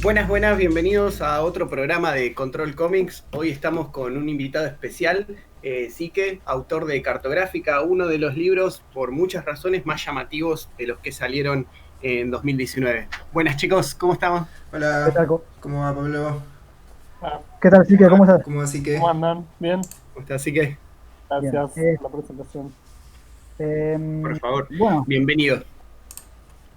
Buenas, bienvenidos a otro programa de Control Comics. Hoy estamos con un invitado especial, Sique, autor de Cartográfica, uno de los libros, por muchas razones, más llamativos de los que salieron en 2019. Buenas chicos, ¿cómo estamos? ¿Qué Hola, tal? ¿cómo va Pablo? Ah, ¿Qué tal, Sique? ¿Cómo estás? ¿Cómo así ¿cómo que? andan? Bien, ¿Cómo está Sique? Bien. gracias por la presentación. Por favor, Bueno, bienvenido.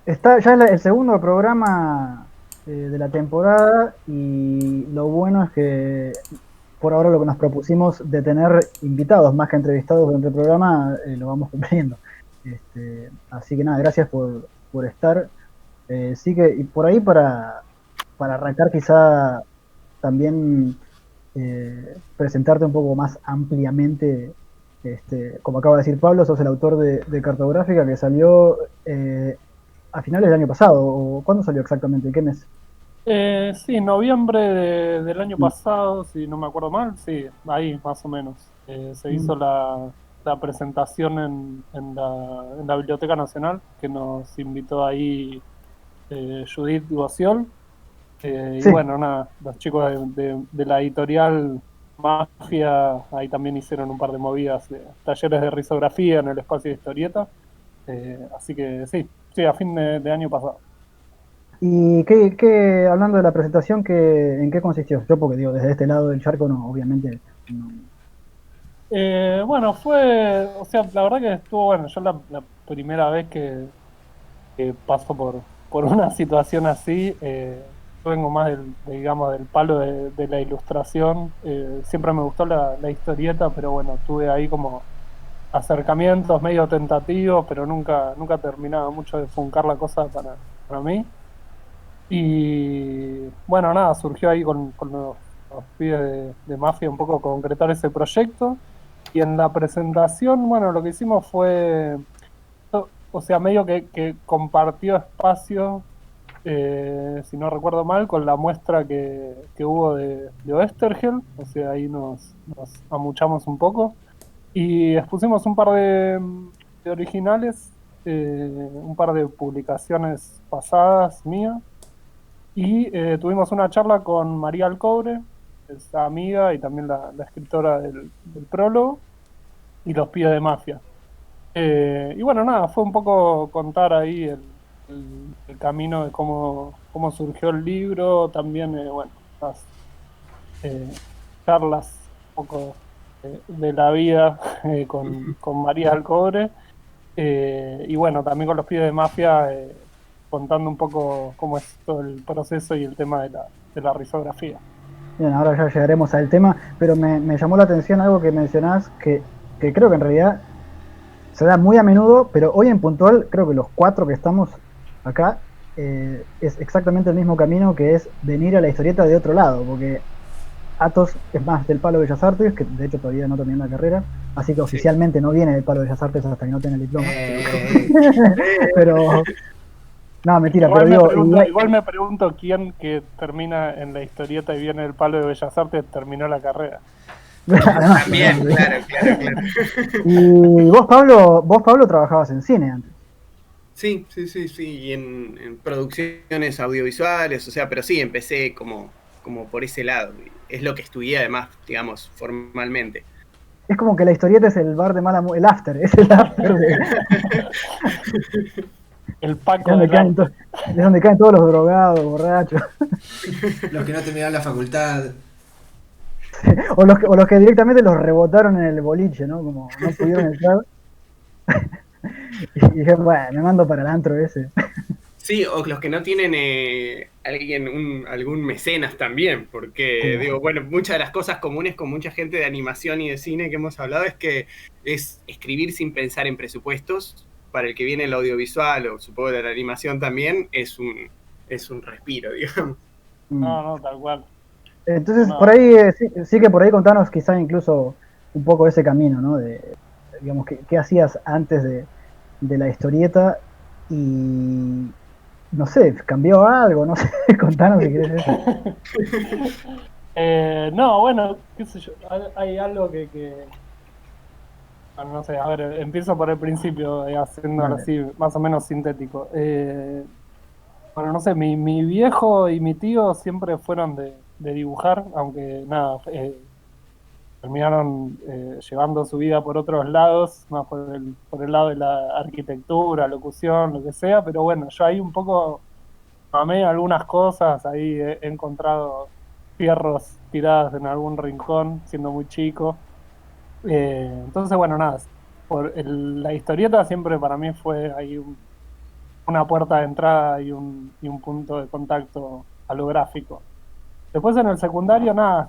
está ya el segundo programa de la temporada y lo bueno es que por ahora lo que nos propusimos de tener invitados más que entrevistados durante el programa lo vamos cumpliendo. Así que nada, gracias por estar. Sí que, y por ahí para arrancar quizá también presentarte un poco más ampliamente. Como acaba de decir Pablo, sos el autor de Cartográfica que salió a finales del año pasado. ¿O cuándo salió exactamente? ¿Qué mes? Sí, noviembre del año Mm, pasado, si no me acuerdo mal, sí, ahí más o menos. Se mm. hizo la presentación en la Biblioteca Nacional, que nos invitó ahí Judith Gossiol. Y Sí, bueno, nada, los chicos de la editorial Mafia ahí también hicieron un par de movidas, talleres de risografía en el espacio de historieta. Así que sí, sí, a fin de año pasado. y hablando de la presentación, ¿en qué consistió? Yo porque digo, desde este lado del charco, no, obviamente. No. Bueno, o sea, la verdad que estuvo bueno. Yo la primera vez que paso por una situación así, yo vengo más digamos, del palo de la ilustración. Siempre me gustó la historieta, pero bueno, tuve ahí como acercamientos medio tentativos, pero nunca terminaba mucho de funcar la cosa para mí. Y bueno, nada, surgió ahí con los pibes de Mafia un poco concretar ese proyecto. Y en la presentación, bueno, lo que hicimos fue, o sea, medio que compartió espacio, si no recuerdo mal, con la muestra que hubo de Oestergel. O sea, ahí nos amuchamos un poco. Y expusimos un par de originales, un par de publicaciones pasadas mías. Y tuvimos una charla con María Alcobre, esa amiga y también la escritora del prólogo, y los pibes de Mafia. Y bueno, nada, fue un poco contar ahí el camino de cómo surgió el libro, también, bueno, las eh, charlas un poco de la vida con María Alcobre. Y bueno, también con los pibes de Mafia, contando un poco cómo es todo el proceso y el tema de la risografía. Bien, ahora ya llegaremos al tema, pero me llamó la atención algo que mencionás, que creo que en realidad se da muy a menudo, pero hoy en puntual, creo que los cuatro que estamos acá, es exactamente el mismo camino que es venir a la historieta de otro lado, porque Atos es más del Palo de Bellas Artes, que de hecho todavía no terminó la carrera, así que Sí. oficialmente no viene del Palo de Bellas Artes hasta que no tenga el diploma. Eh, Pero, no, mentira, pero Igual me digo, pregunto, igual me pregunto quién que termina en la historieta y viene del palo de Bellas Artes terminó la carrera. además, También, claro. y vos, Pablo, trabajabas en cine antes. Sí, y en producciones audiovisuales, o sea, pero sí, empecé como por ese lado. Es lo que estudié además, digamos, formalmente. Es como que la historieta es el bar de el after, es el after El es Paco donde del caen, arte. es donde caen todos los drogados, borrachos. los que no terminaron la facultad. O los que directamente los rebotaron en el boliche, ¿no? Como no pudieron entrar. Y dije, bueno, me mando para el antro ese. Sí, o los que no tienen algún mecenas también, Sí, porque digo, bueno, muchas de las cosas comunes con mucha gente de animación y de cine que hemos hablado es que es escribir sin pensar en presupuestos. Para el que viene el audiovisual o supongo de la animación también, es un respiro, digamos. mm. No, no, tal cual. No, Entonces, por no. ahí, sí que por ahí contanos quizá incluso un poco ese camino, ¿no? Digamos, qué hacías antes de la historieta y, no sé, cambió algo, no sé, contanos si querés eso. No, bueno, qué sé yo, hay algo bueno, no sé, a ver, empiezo por el principio, haciéndolo Dale. así, más o menos sintético. Bueno, no sé, mi viejo y mi tío siempre fueron de dibujar, aunque nada, terminaron llevando su vida por otros lados, más por el lado de la arquitectura, locución, lo que sea, pero bueno, yo ahí un poco amé algunas cosas, ahí he encontrado fierros tiradas en algún rincón, siendo muy chico. Entonces, bueno, nada, la historieta siempre para mí fue ahí una puerta de entrada y un punto de contacto a lo gráfico. Después en el secundario, nada,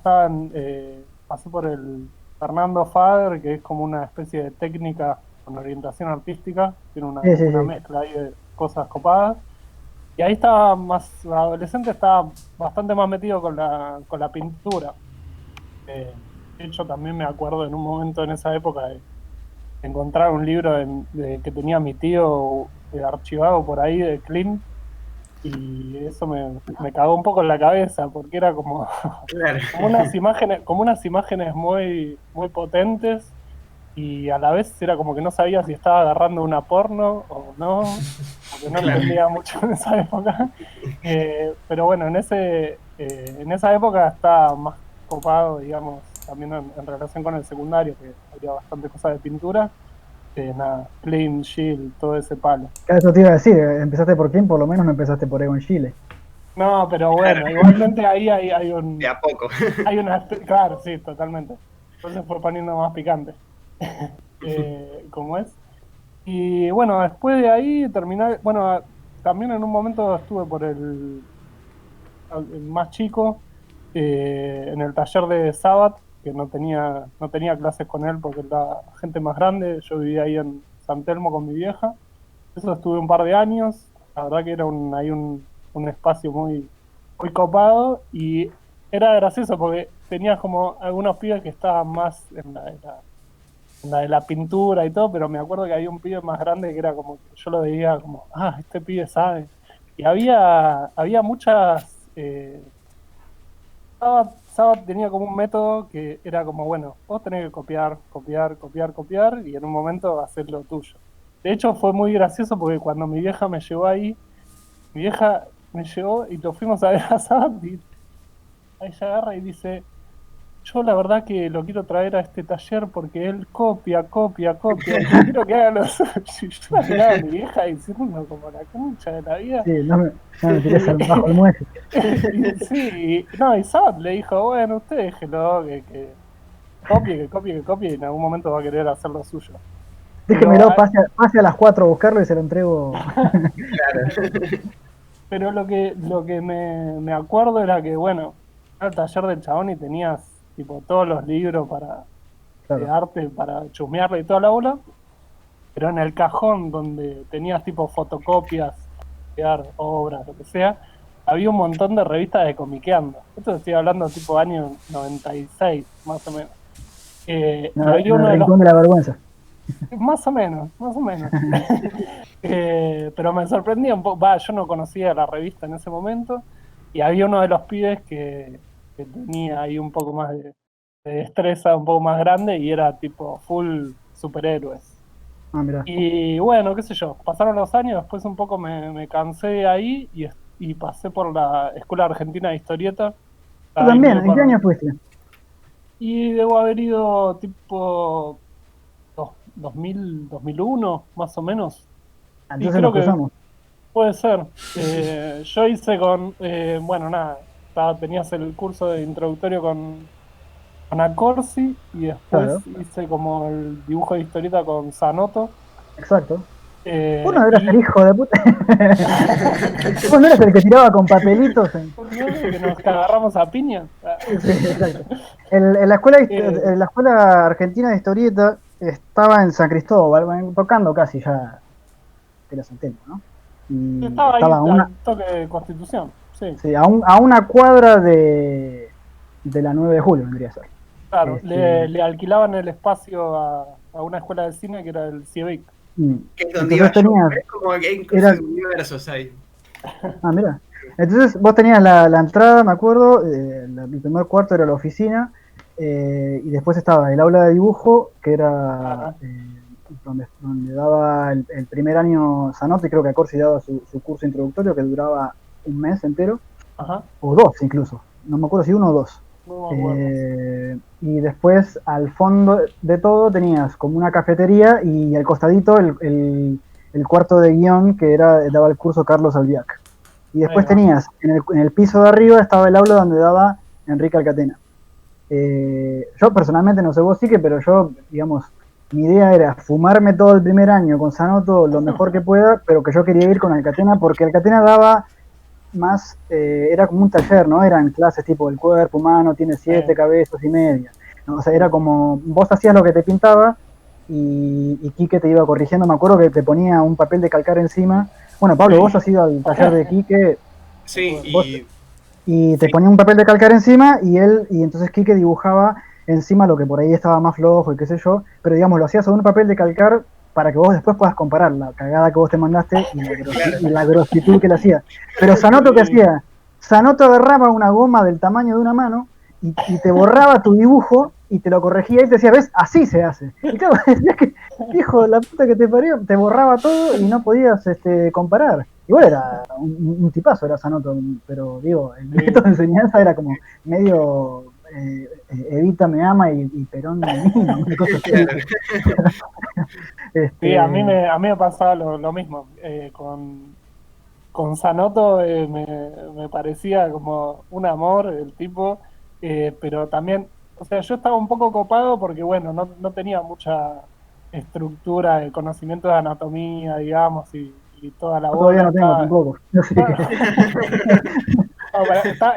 pasé por el Fernando Fader, que es como una especie de técnica con orientación artística, tiene una, Sí, sí, una sí. mezcla ahí de cosas copadas. Y ahí estaba más, adolescente estaba bastante más metido con la pintura. Eh, de hecho, también me acuerdo en un momento en esa época de encontrar un libro que tenía mi tío archivado por ahí de Klimt, y eso me cagó un poco en la cabeza, porque era como, Claro. como unas imágenes muy, muy potentes, y a la vez era como que no sabía si estaba agarrando una porno o no, porque no Claro. entendía mucho en esa época. Pero bueno, en esa época estaba más copado, digamos, también en relación con el secundario, que había bastante cosas de pintura. Nada, Clean, Shield, todo ese palo. Eso te iba a decir, empezaste por quién, por lo menos no empezaste por Egon Chile. No, pero Claro, bueno, igualmente ahí de a poco. claro, sí, totalmente. Entonces fue poniendo más picante. ¿Cómo es? Y bueno, después de ahí terminé, bueno, también en un momento estuve por el más chico, en el taller de Sabat, que no tenía clases con él porque era gente más grande. Yo vivía ahí en San Telmo con mi vieja. Eso estuve un par de años. La verdad que era ahí un espacio muy, muy copado, y era gracioso porque tenías como algunos pibes que estaban más en la de la pintura y todo, pero me acuerdo que había un pibe más grande que era como que yo lo veía como, este pibe sabe. Y había muchas. Sabat tenía como un método que era como, bueno, vos tenés que copiar, copiar, copiar, copiar, y en un momento hacer lo tuyo. De hecho, fue muy gracioso porque cuando mi vieja me llevó ahí, mi vieja me llevó y lo fuimos a ver a Sabat, y ahí ella agarra y dice, yo la verdad que lo quiero traer a este taller porque él copia, copia, copia, y yo quiero que haga lo suyo. Y yo la miraba a mi vieja diciendo como la concha de la vida. Sí, no me tires bajo el muelle. Y sí, no, y Sabat le dijo, bueno, usted déjelo, que copie, que copie, que copie, y en algún momento va a querer hacer lo suyo. Pero, Déjemelo, pase a las 4 a buscarlo y se lo entrego. Claro. pero lo que me acuerdo era que, bueno, era el taller del chabón y tenías tipo todos los libros de Claro. arte para chusmearle y toda la bola, pero en el cajón donde tenías tipo fotocopias, copiar obras, lo que sea, había un montón de revistas de comiqueando. Esto estoy hablando tipo año 96, más o menos. Y No, había en el uno de los. rincón de la vergüenza. Más o menos, más o menos. Pero me sorprendía un poco. Yo no conocía la revista en ese momento, y había uno de los pibes que tenía ahí un poco más de destreza, un poco más grande, y era tipo full superhéroes. Ah, mirá. Y bueno, qué sé yo, pasaron los años, después un poco me cansé de ahí, y pasé por la Escuela Argentina de Historieta. Tú Ahí también, medio ¿en qué año fuiste? y debo haber ido tipo 2001, más o menos. Y Entonces nos creo que cruzamos. puede ser. Yo hice bueno, nada, tenías el curso de introductorio con Acorsi, y después Claro, hice como el dibujo de historieta con Sanoto. exacto. Vos no eh, eras el y hijo de puta. Vos no eras el que tiraba con papelitos. ¿no? Que nos agarramos a piña. Sí, exacto. En la escuela, Eh, en la escuela argentina de historieta estaba en San Cristóbal, bueno, tocando casi ya de la Centeno, ¿no? Y Estaba ahí estaba al toque de Constitución, sí. sí, a una cuadra de la 9 de julio, vendría a ser. Claro, Este, le alquilaban el espacio a una escuela de cine que era el CIEVIC. mm, Que es donde iba entonces yo. tenías, Es como que hay incluso era, universos ahí. mira, entonces vos tenías la entrada, me acuerdo, el primer cuarto era la oficina, y después estaba el aula de dibujo, que era Ajá. donde daba el primer año Zanotti, creo que Corsi daba su curso introductorio que duraba un mes entero, Ajá, o 2 incluso, no me acuerdo si 1 o 2. no me acuerdo. Y después al fondo de todo tenías como una cafetería y al costadito el cuarto de guión que daba el curso Carlos Albiac. Y después Ahí va. tenías, en el piso de arriba estaba el aula donde daba Enrique Alcatena. Yo personalmente, no sé vos sí que, pero yo, digamos, mi idea era fumarme todo el primer año con Sanoto lo mejor que pueda, pero que yo quería ir con Alcatena porque Alcatena daba más, era como un taller, ¿no? Eran clases tipo el cuerpo humano tiene 7 cabezas y media, ¿no? O sea, era como, vos hacías lo que te pintaba y Quique te iba corrigiendo. Me acuerdo que te ponía un papel de calcar encima. Bueno, Pablo, vos has ido al taller de Quique. Sí, Y te ponía un papel de calcar encima y entonces Quique dibujaba encima lo que por ahí estaba más flojo y qué sé yo, pero digamos, lo hacías sobre un papel de calcar para que vos después puedas comparar la cagada que vos te mandaste y la grositud que le hacía. Pero Sanoto, ¿qué hacía? Sanoto agarraba una goma del tamaño de una mano y te borraba tu dibujo y te lo corregía y te decía, ¿ves? Así se hace. Y claro, decías que, hijo de la puta que te parió, te borraba todo y no podías comparar. Igual era un tipazo, era Sanoto, pero digo, el método de enseñanza era como medio Evita me ama y Perón me mima, una cosa así. Sí, a mí me pasaba lo mismo. Con Sanoto me parecía como un amor el tipo, pero también, o sea, yo estaba un poco copado porque, bueno, no tenía mucha estructura de conocimiento de anatomía, digamos, y toda la Todavía bola. no tengo tampoco. No sé qué. No,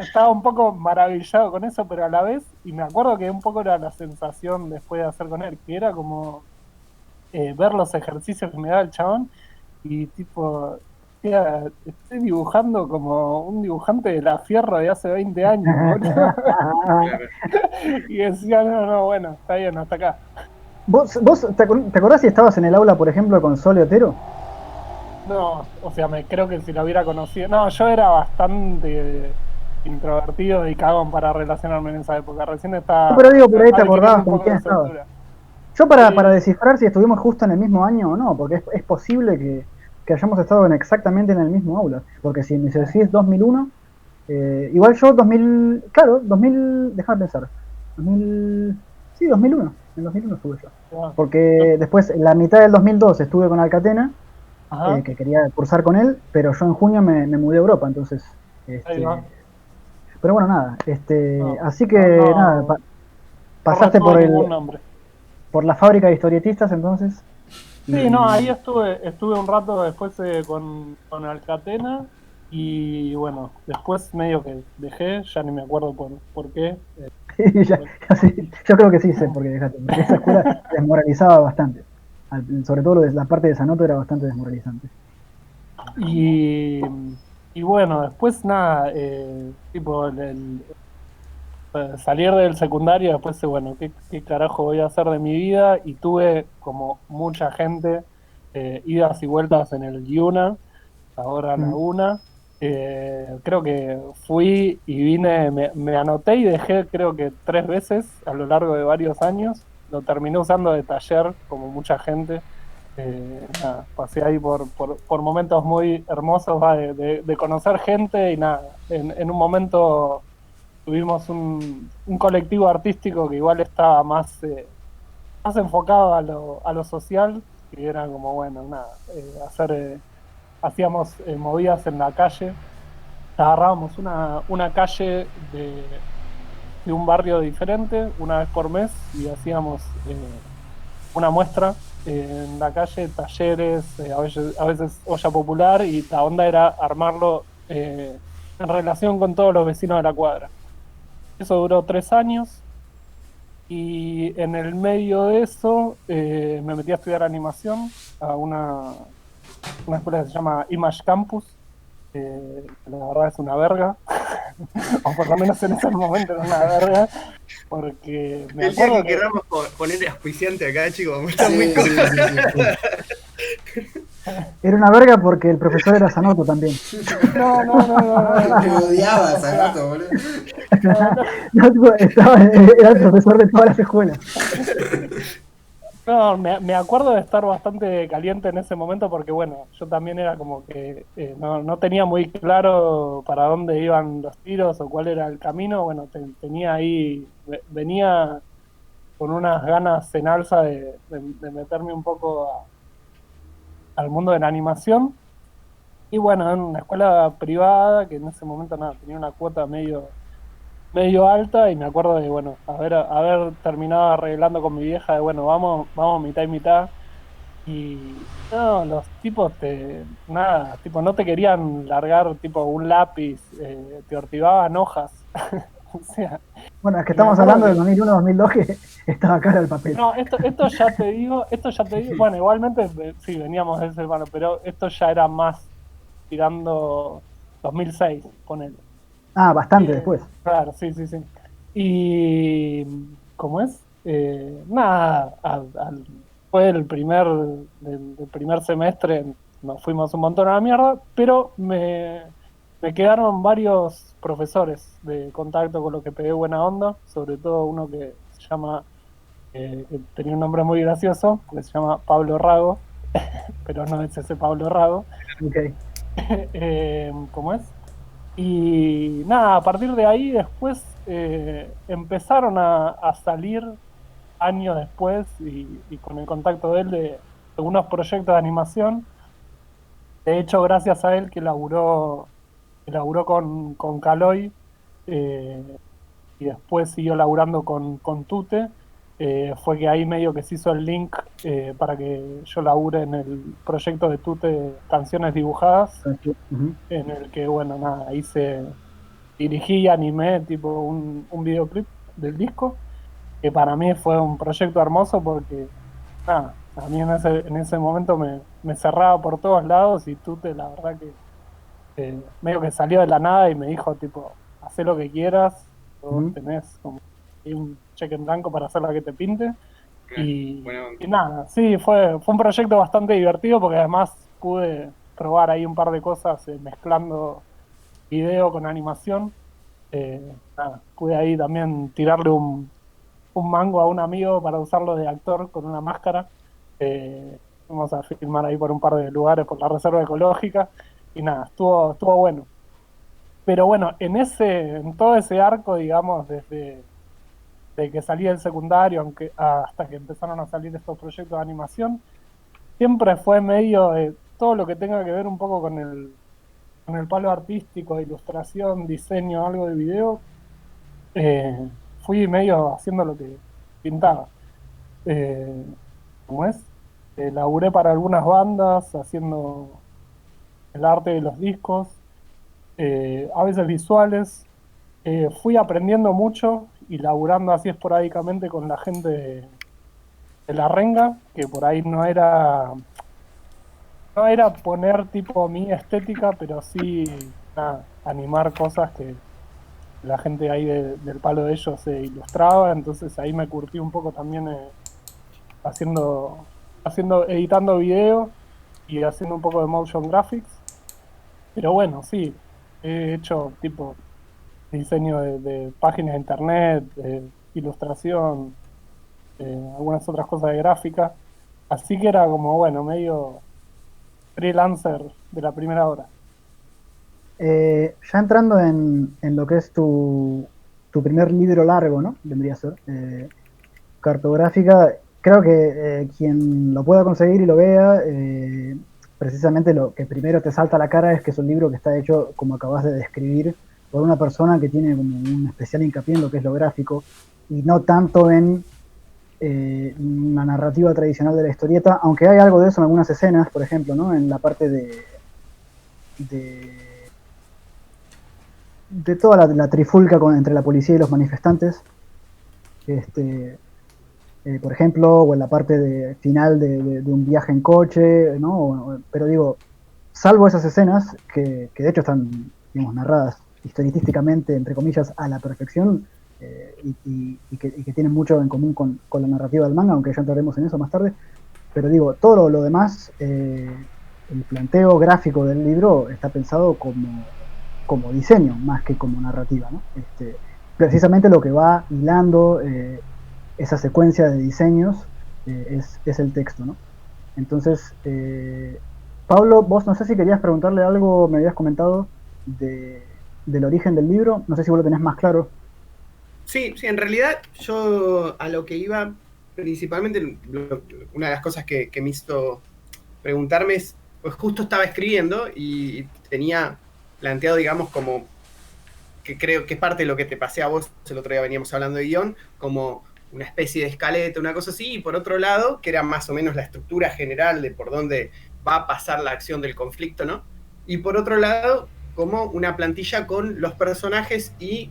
estaba un poco maravillado con eso, pero a la vez, y me acuerdo que un poco era la sensación después de hacer con él, que era como ver los ejercicios que me daba el chabón y tipo, estoy dibujando como un dibujante de la Fierro de hace 20 años, boludo. Y decía, no, bueno, está bien, hasta acá. ¿Vos te acordás si estabas en el aula, por ejemplo, con Sole Otero? No, o sea, creo que si lo hubiera conocido. No, yo era bastante introvertido y cagón para relacionarme en esa época. Recién estaba Pero digo, por ahí te adquiriendo acordabas un con poco quién de estabas. soltura. Yo para descifrar si estuvimos justo en el mismo año o no, porque es posible que hayamos estado exactamente en el mismo aula. Porque si me decís 2001, igual yo 2000, claro, 2000, déjame pensar, 2000, sí, 2001, en 2001 estuve yo. Porque después, en la mitad del 2002 estuve con Alcatena, que quería cursar con él, pero yo en junio me mudé a Europa, entonces... Ahí va. Pero bueno, nada, así que nada, No pasaste retuve ningún nombre. por la fábrica de historietistas entonces. Sí, no, ahí estuve un rato después con Alcatena y bueno, después medio que dejé, ya ni me acuerdo por qué. Sí, yo creo que sí sé por qué dejaste, porque esa escuela desmoralizaba bastante. Sobre todo la parte de Sanoto era bastante desmoralizante. Y bueno, después nada, tipo salir del secundario, después, bueno, ¿qué carajo voy a hacer de mi vida? Y tuve, como mucha gente, idas y vueltas en el Yuna, ahora la UNA. Creo que fui y vine, me anoté y dejé creo que 3 veces a lo largo de varios años. Lo terminé usando de taller, como mucha gente. Nada, pasé ahí por momentos muy hermosos de conocer gente y nada, en un momento tuvimos un colectivo artístico que igual estaba más enfocado a lo social, que era como, bueno, nada, hacíamos movidas en la calle, agarrábamos una calle de un barrio diferente una vez por mes y hacíamos una muestra en la calle, talleres, a veces olla popular, y la onda era armarlo en relación con todos los vecinos de la cuadra. Eso duró 3 años y en el medio de eso me metí a estudiar animación a una escuela que se llama Image Campus. La verdad es una verga, o por lo menos en ese momento era una verga, porque me el día acuerdo que queramos ponerle auspiciante acá, chicos, vamos a estar Sí, muy sí. Era una verga porque el profesor era Sanoto también. No. Me odiaba a Sanoto, boludo. No, tipo, era el profesor de todas las escuelas. No, me acuerdo de estar bastante caliente en ese momento porque, bueno, yo también era como que no tenía muy claro para dónde iban los tiros o cuál era el camino. Bueno, tenía ahí, venía con unas ganas en alza de meterme un poco al mundo de la animación. Y bueno, en una escuela privada que en ese momento nada, tenía una cuota medio alta y me acuerdo de, bueno, haber terminado arreglando con mi vieja de, bueno, vamos mitad y mitad. Y no, los tipos nada, tipo, no te querían largar tipo un lápiz, te ortigaban hojas. O sea, Bueno, es que y me estamos acuerdo hablando del que, 2001-2002 que estaba cara el papel. no, esto ya te digo, bueno, igualmente sí, veníamos de ese, bueno, pero esto ya era más tirando 2006, ponele. Ah, bastante después. Claro, sí, sí, sí. Y, ¿cómo es? Nada, fue del primer semestre, nos fuimos un montón a la mierda, pero me quedaron varios profesores de contacto con los que pegué buena onda, sobre todo uno que se llama, que tenía un nombre muy gracioso, que se llama Pablo Rago, pero no es ese Pablo Rago. Ok. ¿Cómo es? Y nada, a partir de ahí después empezaron a salir años después y con el contacto de él de algunos proyectos de animación. De hecho, gracias a él que laburó con Caloi eh, y después siguió laburando con Tute, fue que ahí medio que se hizo el link para que yo labure en el proyecto de Tute Canciones Dibujadas, Ujú. en el que, bueno, nada, hice dirigí y animé tipo un videoclip del disco, que para mí fue un proyecto hermoso porque, nada, a mí en ese momento me cerraba por todos lados y Tute, la verdad que medio que salió de la nada y me dijo, tipo, haz lo que quieras, vos Ujú. tenés como ahí un cheque en blanco para hacer lo que te pinte. Claro, bueno, Y nada, sí, fue un proyecto bastante divertido porque además pude probar ahí un par de cosas mezclando video con animación. Nada, pude ahí también tirarle un mango a un amigo para usarlo de actor con una máscara. Fuimos a filmar ahí por un par de lugares por la reserva ecológica y nada, estuvo bueno. Pero bueno, en todo ese arco, digamos, desde de que salí del secundario hasta que empezaron a salir estos proyectos de animación, siempre fue medio de todo lo que tenga que ver un poco con el palo artístico, ilustración, diseño, algo de video, eh, fui medio haciendo lo que pintaba. Eh, ¿Cómo es? Laburé para algunas bandas haciendo el arte de los discos, a veces visuales. Fui aprendiendo mucho y laburando así esporádicamente con la gente de la renga, que por ahí no era poner tipo mi estética, pero sí nada, animar cosas que la gente ahí del palo de ellos se ilustraba, entonces ahí me curtí un poco también haciendo, editando video y haciendo un poco de motion graphics. Pero bueno, sí, he hecho tipo diseño de páginas de internet, de ilustración, algunas otras cosas de gráfica. Así que era como, bueno, medio freelancer de la primera hora. Ya entrando en lo que es tu primer libro largo, ¿no? Vendría a ser cartográfica. Creo que quien lo pueda conseguir y lo vea, precisamente lo que primero te salta a la cara es que es un libro que está hecho, como acabas de describir, por una persona que tiene como un especial hincapié en lo que es lo gráfico y no tanto en una narrativa tradicional de la historieta, aunque hay algo de eso en algunas escenas, por ejemplo, ¿no? En la parte de, de toda la trifulca entre la policía y los manifestantes, este, por ejemplo, o en la parte final de un viaje en coche, ¿no? Pero digo, salvo esas escenas, que de hecho están, digamos, narradas historitísticamente, entre comillas, a la perfección, y que tienen mucho en común con la narrativa del manga, aunque ya entraremos en eso más tarde, pero digo, todo lo demás, el planteo gráfico del libro está pensado como diseño, más que como narrativa, ¿no? Precisamente lo que va hilando esa secuencia de diseños es el texto, ¿no? Entonces, Pablo, vos no sé si querías preguntarle algo, me habías comentado del origen del libro, no sé si vos lo tenés más claro. Sí, sí, en realidad yo a lo que iba, principalmente, una de las cosas que me hizo preguntarme es, pues justo estaba escribiendo y tenía planteado, digamos, como que creo que es parte de lo que te pasé a vos, el otro día veníamos hablando de guión, como una especie de escaleta, una cosa así, y por otro lado, que era más o menos la estructura general de por dónde va a pasar la acción del conflicto, ¿no? Y por otro lado, como una plantilla con los personajes y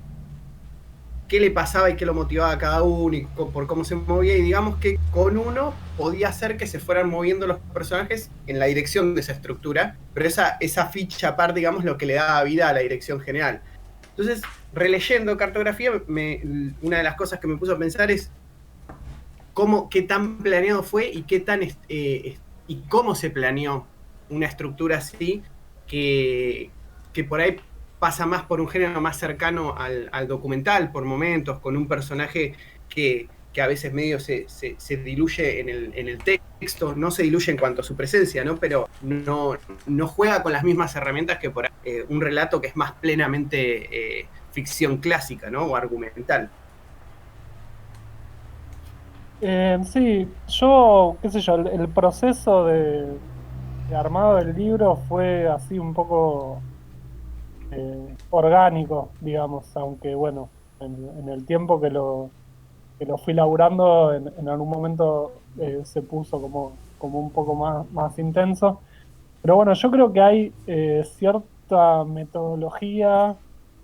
qué le pasaba y qué lo motivaba a cada uno y por cómo se movía, y digamos que con uno podía hacer que se fueran moviendo los personajes en la dirección de esa estructura, pero esa ficha aparte, digamos, lo que le daba vida a la dirección general. Entonces, releyendo cartografía, una de las cosas que me puso a pensar es qué tan planeado fue y y cómo se planeó una estructura así que por ahí pasa más por un género más cercano al documental por momentos, con un personaje que a veces medio se diluye en el texto, no se diluye en cuanto a su presencia, ¿no? Pero no juega con las mismas herramientas que por ahí, un relato que es más plenamente ficción clásica, ¿no? O argumental. Sí, yo, qué sé yo, el proceso de armado del libro fue así un poco orgánico, digamos, aunque bueno, en el tiempo que lo fui laburando, en algún momento se puso como un poco más intenso. Pero bueno, yo creo que hay cierta metodología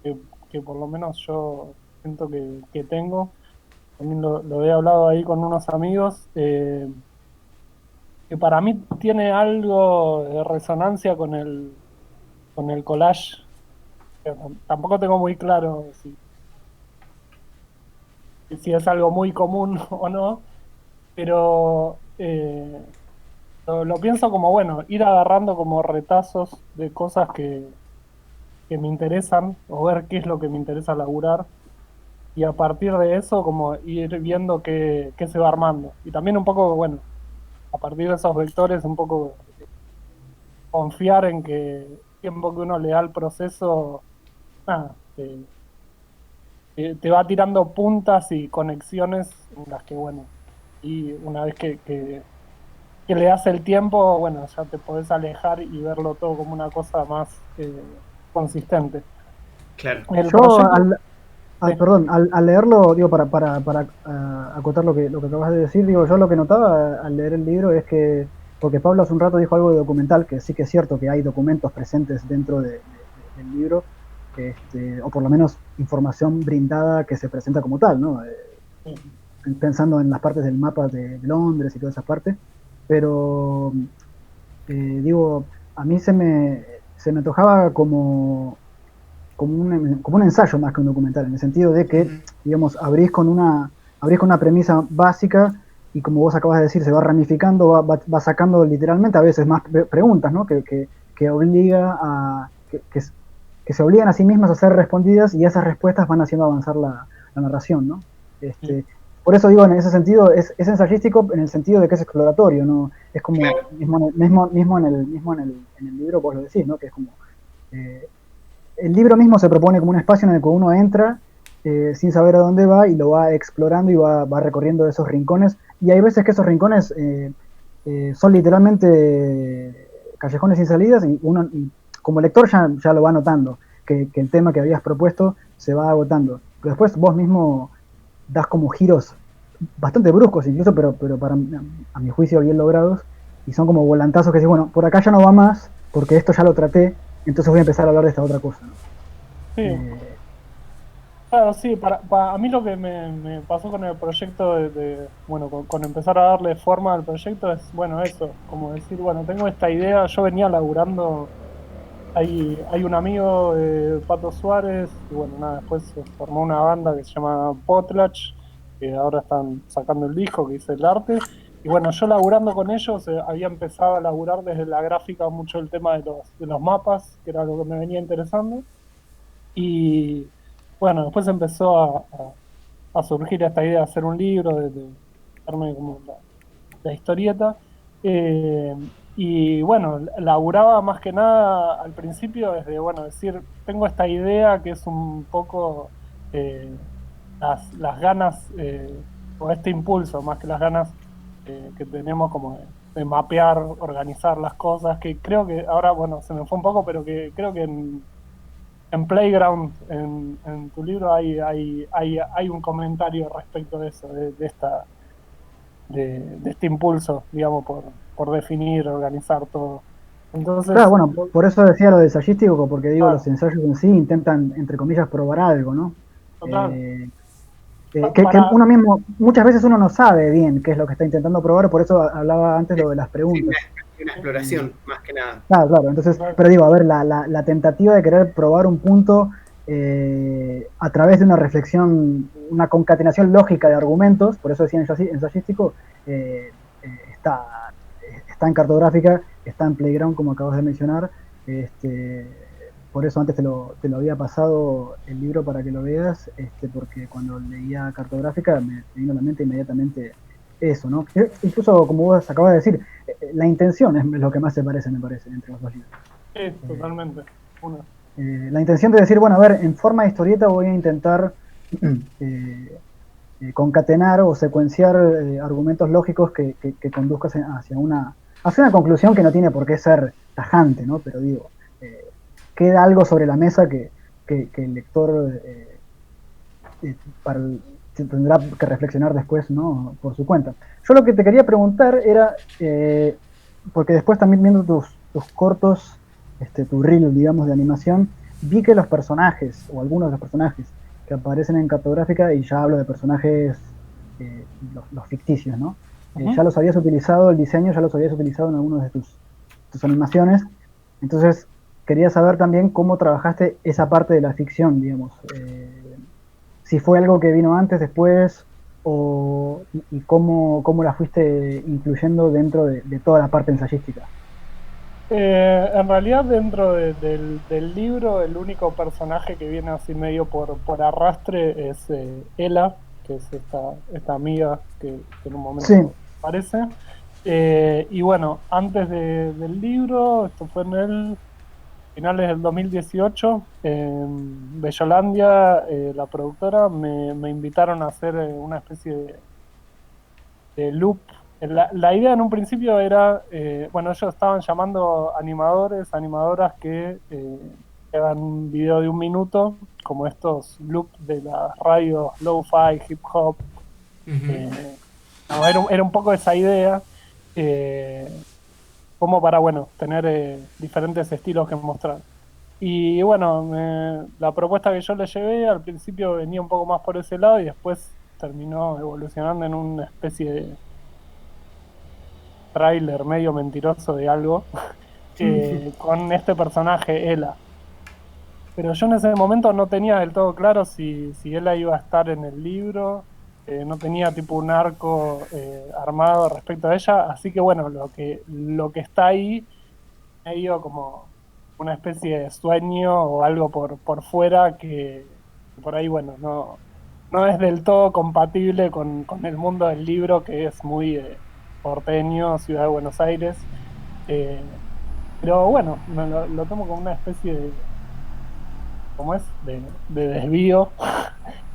que, que por lo menos yo siento que tengo. También lo he hablado ahí con unos amigos, que para mí tiene algo de resonancia con el collage. Tampoco tengo muy claro si es algo muy común o no, pero lo pienso como, bueno, ir agarrando como retazos de cosas que me interesan o ver qué es lo que me interesa laburar y a partir de eso como ir viendo qué se va armando. Y también un poco, bueno, a partir de esos vectores un poco confiar en que el tiempo que uno le da al proceso, nada, te va tirando puntas y conexiones en las que, bueno, y una vez que le das el tiempo, bueno, ya te podés alejar y verlo todo como una cosa más consistente. Claro. El Yo, proyecto, sí. perdón, al leerlo, digo, para acotar lo que acabas de decir, digo, yo lo que notaba al leer el libro es que, porque Pablo hace un rato dijo algo de documental, que sí que es cierto que hay documentos presentes dentro del libro, o por lo menos información brindada que se presenta como tal, ¿no? Pensando en las partes del mapa de Londres y todas esas partes, pero digo, a mí se me antojaba como un ensayo más que un documental, en el sentido de que, digamos, abrís con una premisa básica y como vos acabas de decir, se va ramificando, va sacando literalmente a veces más preguntas, ¿no? Que obliga que se obligan a sí mismas a ser respondidas y esas respuestas van haciendo avanzar la narración, ¿no? Este, por eso digo, en ese sentido, es ensayístico en el sentido de que es exploratorio, ¿no? Es como, Claro. mismo en el libro vos lo decís, ¿no? Que es como, eh, el libro mismo se propone como un espacio en el que uno entra sin saber a dónde va y lo va explorando y va recorriendo esos rincones. Y hay veces que esos rincones son literalmente callejones sin salidas y uno, y como lector, ya lo va notando, que el tema que habías propuesto se va agotando. Pero después vos mismo das como giros bastante bruscos incluso, pero para a mi juicio bien logrados, y son como volantazos que decís, bueno, por acá ya no va más, porque esto ya lo traté, entonces voy a empezar a hablar de esta otra cosa, ¿no? Sí, Eh, claro, sí, a mí lo que me pasó con el proyecto bueno, con empezar a darle forma al proyecto es, bueno, eso, como decir, bueno, tengo esta idea, yo venía laburando, hay un amigo, Pato Suárez, y bueno, nada, después se formó una banda que se llama Potlatch, que ahora están sacando el disco, que dice el arte, y bueno, yo laburando con ellos, había empezado a laburar desde la gráfica mucho el tema de los mapas, que era lo que me venía interesando, y bueno, después empezó a surgir esta idea de hacer un libro, de darme como la historieta. Eh, y bueno, laburaba más que nada al principio desde, bueno, decir, tengo esta idea que es un poco las ganas, o este impulso, más que las ganas que tenemos como de mapear, organizar las cosas, que creo que ahora, bueno, se me fue un poco, pero que creo que en Playground, en tu libro, hay un comentario respecto de eso, de este impulso, digamos, por definir, organizar todo. Entonces, Claro, bueno, por eso decía lo de ensayístico, porque digo, claro, los ensayos en sí intentan, entre comillas, probar algo, ¿no? total. Eh, que Para, uno mismo, muchas veces uno no sabe bien qué es lo que está intentando probar, por eso hablaba antes lo de las Sí, preguntas. una Eh, exploración, más que nada. Claro, claro. Entonces, pero digo, a ver, la tentativa de querer probar un punto a través de una reflexión, una concatenación lógica de argumentos, por eso decía ensayístico, eh, está, está en cartográfica, está en Playground, como acabas de mencionar. Este, por eso antes te lo había pasado el libro para que lo veas, porque cuando leía cartográfica me vino a la mente inmediatamente eso, ¿no? Incluso, como vos acabas de decir, la intención es lo que más se parece, me parece, entre los dos libros. sí, totalmente. Uno. La intención de decir, bueno, a ver, en forma de historieta voy a intentar concatenar o secuenciar argumentos lógicos que conduzcan hacia una conclusión que no tiene por qué ser tajante, ¿no? Pero digo, eh, queda algo sobre la mesa que el lector para tendrá que reflexionar después, ¿no? Por su cuenta. Yo lo que te quería preguntar era, porque después también viendo tus cortos, tu reel, digamos, de animación, vi que los personajes, o algunos de los personajes que aparecen en cartográfica, y ya hablo de personajes, los ficticios, ¿no? Ya los habías utilizado, el diseño ya los habías utilizado en algunas de tus animaciones. Entonces, quería saber también cómo trabajaste esa parte de la ficción, digamos. Si fue algo que vino antes, después, y cómo la fuiste incluyendo dentro de toda la parte ensayística. En realidad, dentro del libro, el único personaje que viene así medio por arrastre es Ela, que es esta amiga que en un Sí, momento aparece. Y bueno, antes del libro, esto fue en el finales del 2018, en Bellolandia, la productora, me invitaron a hacer una especie de loop. La idea en un principio era, bueno, ellos estaban llamando animadores, animadoras que hagan un video de 1 minuto, como estos loops de las radios lo-fi, hip hop. No, era un poco esa idea, como para, bueno, tener diferentes estilos que mostrar. Y bueno, la propuesta que yo le llevé al principio venía un poco más por ese lado y después terminó evolucionando en una especie de tráiler medio mentiroso de algo con este personaje, Ela. Pero yo en ese momento no tenía del todo claro si Ela iba a estar en el libro, no tenía tipo un arco armado respecto a ella, así que bueno, lo que está ahí medio como una especie de sueño o algo por fuera que por ahí, bueno, no es del todo compatible con el mundo del libro, que es muy porteño, Ciudad de Buenos Aires. Eh, pero bueno, lo tomo como una especie de, ¿cómo es? De desvío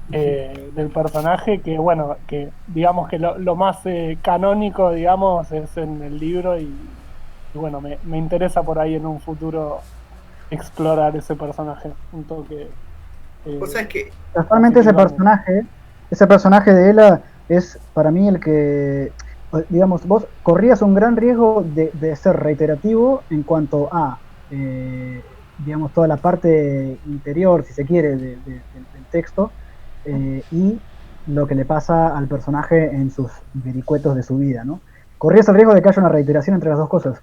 del personaje, que bueno, que digamos que lo más canónico, digamos, es en el libro y bueno, me interesa por ahí en un futuro explorar ese personaje, un toque. Vos sabés que casualmente ese personaje de Ela es para mí el que, digamos, vos corrías un gran riesgo de ser reiterativo en cuanto a, digamos, toda la parte interior, si se quiere, del texto, y lo que le pasa al personaje en sus vericuetos de su vida, ¿no? Corrías el riesgo de que haya una reiteración entre las dos cosas,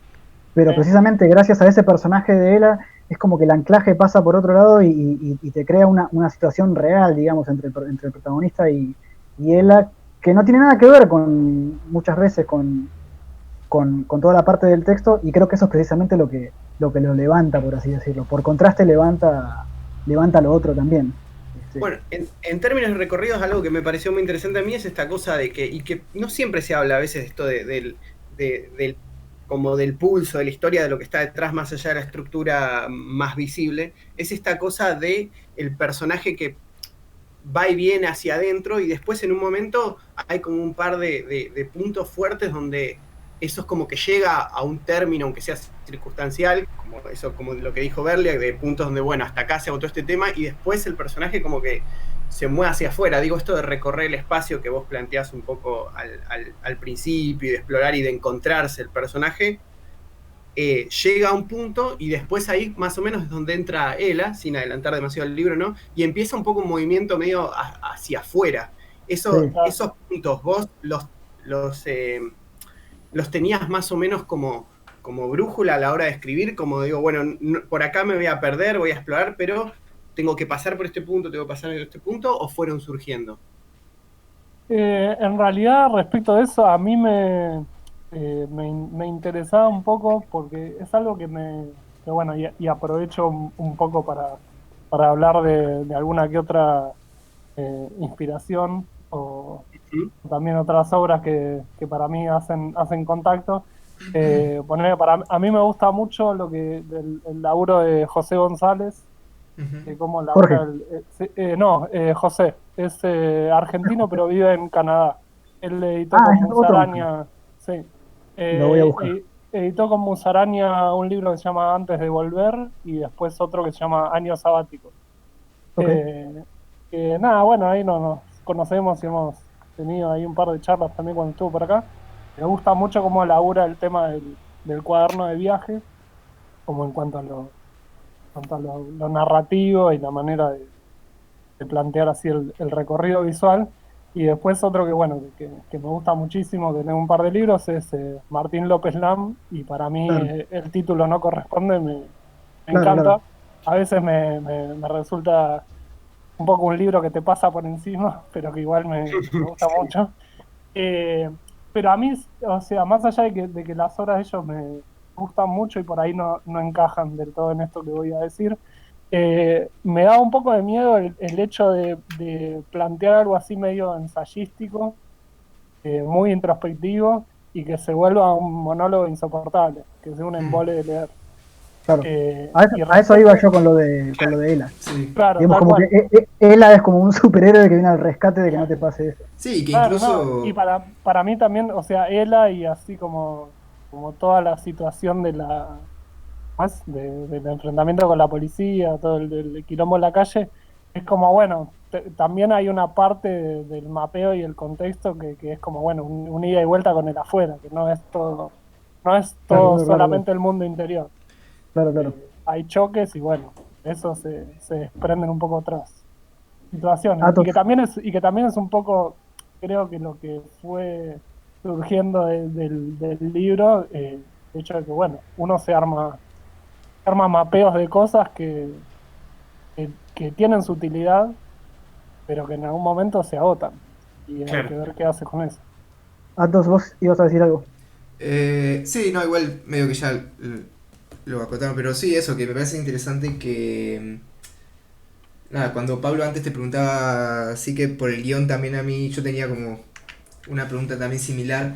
pero precisamente gracias a ese personaje de Ela es como que el anclaje pasa por otro lado y te crea una situación real, digamos, entre el protagonista y Ela, que no tiene nada que ver muchas veces con toda la parte del texto, y creo que eso es precisamente lo levanta, por así decirlo. Por contraste levanta lo otro también. Sí. Bueno, en términos de recorridos, algo que me pareció muy interesante a mí es esta cosa de que, y que no siempre se habla a veces esto como del pulso, de la historia, de lo que está detrás, más allá de la estructura más visible, es esta cosa de el personaje que va y viene hacia adentro y después en un momento hay como un par de puntos fuertes donde eso es como que llega a un término, aunque sea circunstancial, como eso, como lo que dijo Berlia, de puntos donde, bueno, hasta acá se agotó este tema, y después el personaje como que se mueve hacia afuera. Digo, esto de recorrer el espacio que vos planteás un poco al principio, y de explorar y de encontrarse el personaje, llega a un punto y después ahí más o menos es donde entra Ela, sin adelantar demasiado el libro, ¿no? Y empieza un poco un movimiento medio hacia afuera. Sí. Esos puntos vos los tenías más o menos como brújula a la hora de escribir, como digo, bueno, por acá me voy a perder, voy a explorar, pero tengo que pasar por este punto, tengo que pasar por este punto, o fueron surgiendo. En realidad, respecto a eso, a mí me interesaba un poco porque es algo que bueno, y aprovecho un poco para hablar de alguna que otra inspiración o ¿Mm? también otras obras que para mí hacen contacto. A mí me gusta mucho el laburo de José González, Ujú. cómo labura Jorge. no, José, es argentino pero vive en Canadá. Él editó Ah, con es otro. Musaraña, sí, Lo voy a buscar. editó con Musaraña un libro que se llama Antes de Volver y después otro que se llama Años Sabáticos. Ok. Nada, bueno, ahí nos conocemos y hemos tenido ahí un par de charlas también cuando estuvo por acá. Me gusta mucho cómo labura el tema del cuaderno de viaje, como en cuanto a lo narrativo y la manera de plantear así el recorrido visual. Y después otro que, bueno, que me gusta muchísimo, que tengo un par de libros, es Martín López Lam, y para mí Claro, el título no corresponde, me claro, encanta. claro. A veces me resulta un poco un libro que te pasa por encima, pero que igual me gusta Sí. mucho. Eh, pero a mí, o sea, más allá de que las obras de ellos me gustan mucho y por ahí no encajan del todo en esto que voy a decir, me da un poco de miedo el hecho de plantear algo así medio ensayístico, muy introspectivo y que se vuelva un monólogo insoportable, que sea un embole de leer. Claro. Y A eso iba respecto, yo con lo de Ela. Sí. claro, Digamos, tal como que cual. Ela es como un superhéroe que viene al rescate de que no te pase eso. Sí, que Claro, no, y incluso. para mí también, o sea, Ela y así como toda la situación del enfrentamiento con la policía, todo el quilombo en la calle, es como, bueno, también hay una parte del mapeo y el contexto que es como, bueno, un ida y vuelta con el afuera, que no es Claro, todo claro, claro, solamente el mundo interior. claro, claro. Hay choques y bueno, eso se desprenden un poco otras situaciones. Atos, Y que también es un poco, creo que lo que fue surgiendo del libro, el hecho de que, bueno, uno arma mapeos de cosas que tienen su utilidad, pero que en algún momento se agotan. Y hay Claro. que ver qué hace con eso. Atos, vos ibas a decir algo. Sí, no, igual medio que ya lo acotaron, pero sí, eso, que me parece interesante que. Nada, cuando Pablo antes te preguntaba, sí que por el guión también a mí, yo tenía como una pregunta también similar,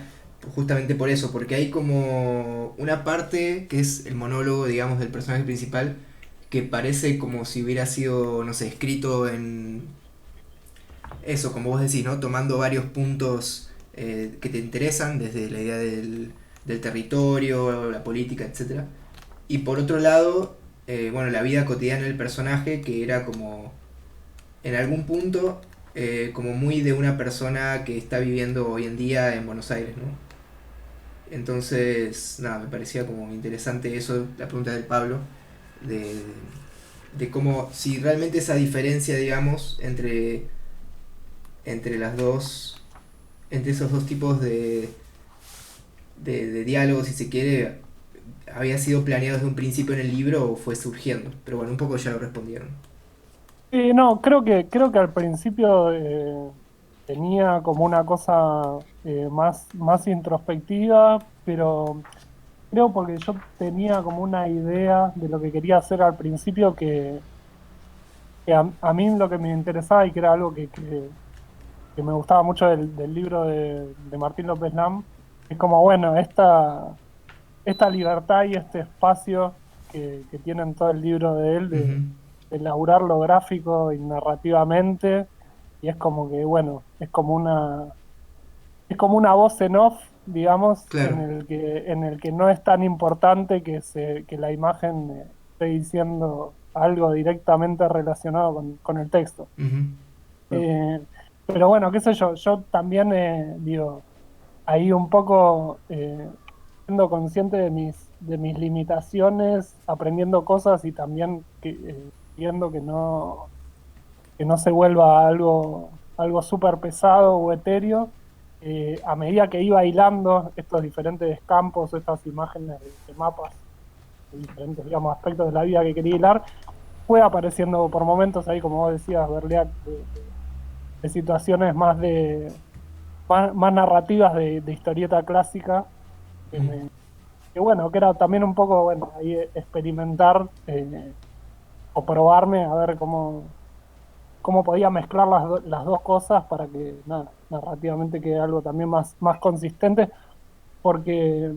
justamente por eso, porque hay como una parte que es el monólogo, digamos, del personaje principal, que parece como si hubiera sido, no sé, escrito en eso, como vos decís, ¿no? Tomando varios puntos que te interesan, desde la idea del territorio, la política, etcétera. Y por otro lado, bueno, la vida cotidiana del personaje, que era como, en algún punto, como muy de una persona que está viviendo hoy en día en Buenos Aires, ¿no? Entonces, nada, me parecía como interesante eso, la pregunta del Pablo, de, de cómo, si realmente esa diferencia, digamos, entre las dos, entre esos dos tipos de diálogos, si se quiere, había sido planeado desde un principio en el libro o fue surgiendo. Pero bueno, un poco ya lo respondieron. Y no, creo que al principio tenía como una cosa más introspectiva, pero creo porque yo tenía como una idea de lo que quería hacer al principio que a mí lo que me interesaba y que era algo que me gustaba mucho del libro de Martín López Lam, es como, bueno, esta libertad y este espacio que tiene en todo el libro de él, Ujú. de elaborar lo gráfico y narrativamente, y es como que, bueno, es como una voz en off, digamos, Claro. en el que no es tan importante que la imagen esté diciendo algo directamente relacionado con el texto. Ujú. Eh, pero bueno, qué sé yo también digo, ahí un poco siendo consciente de mis limitaciones, aprendiendo cosas y también viendo que no se vuelva algo súper pesado o etéreo. A medida que iba hilando estos diferentes campos, estas imágenes de mapas, de diferentes, digamos, aspectos de la vida que quería hilar, fue apareciendo por momentos ahí, como vos decías, Berliak, de situaciones más narrativas de historieta clásica, que, Ujú. me- que bueno, que era también un poco, bueno, ahí experimentar o probarme a ver cómo podía mezclar las dos cosas para que, nada, narrativamente quede algo también más consistente, porque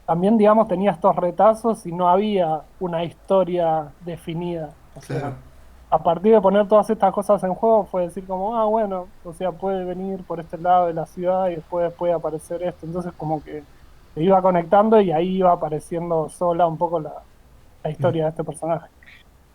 también, digamos, tenía estos retazos y no había una historia definida. O Claro. sea, a partir de poner todas estas cosas en juego fue decir como, bueno, o sea, puede venir por este lado de la ciudad y después puede aparecer esto. Entonces como que se iba conectando y ahí iba apareciendo sola un poco la Ujú. historia de este personaje.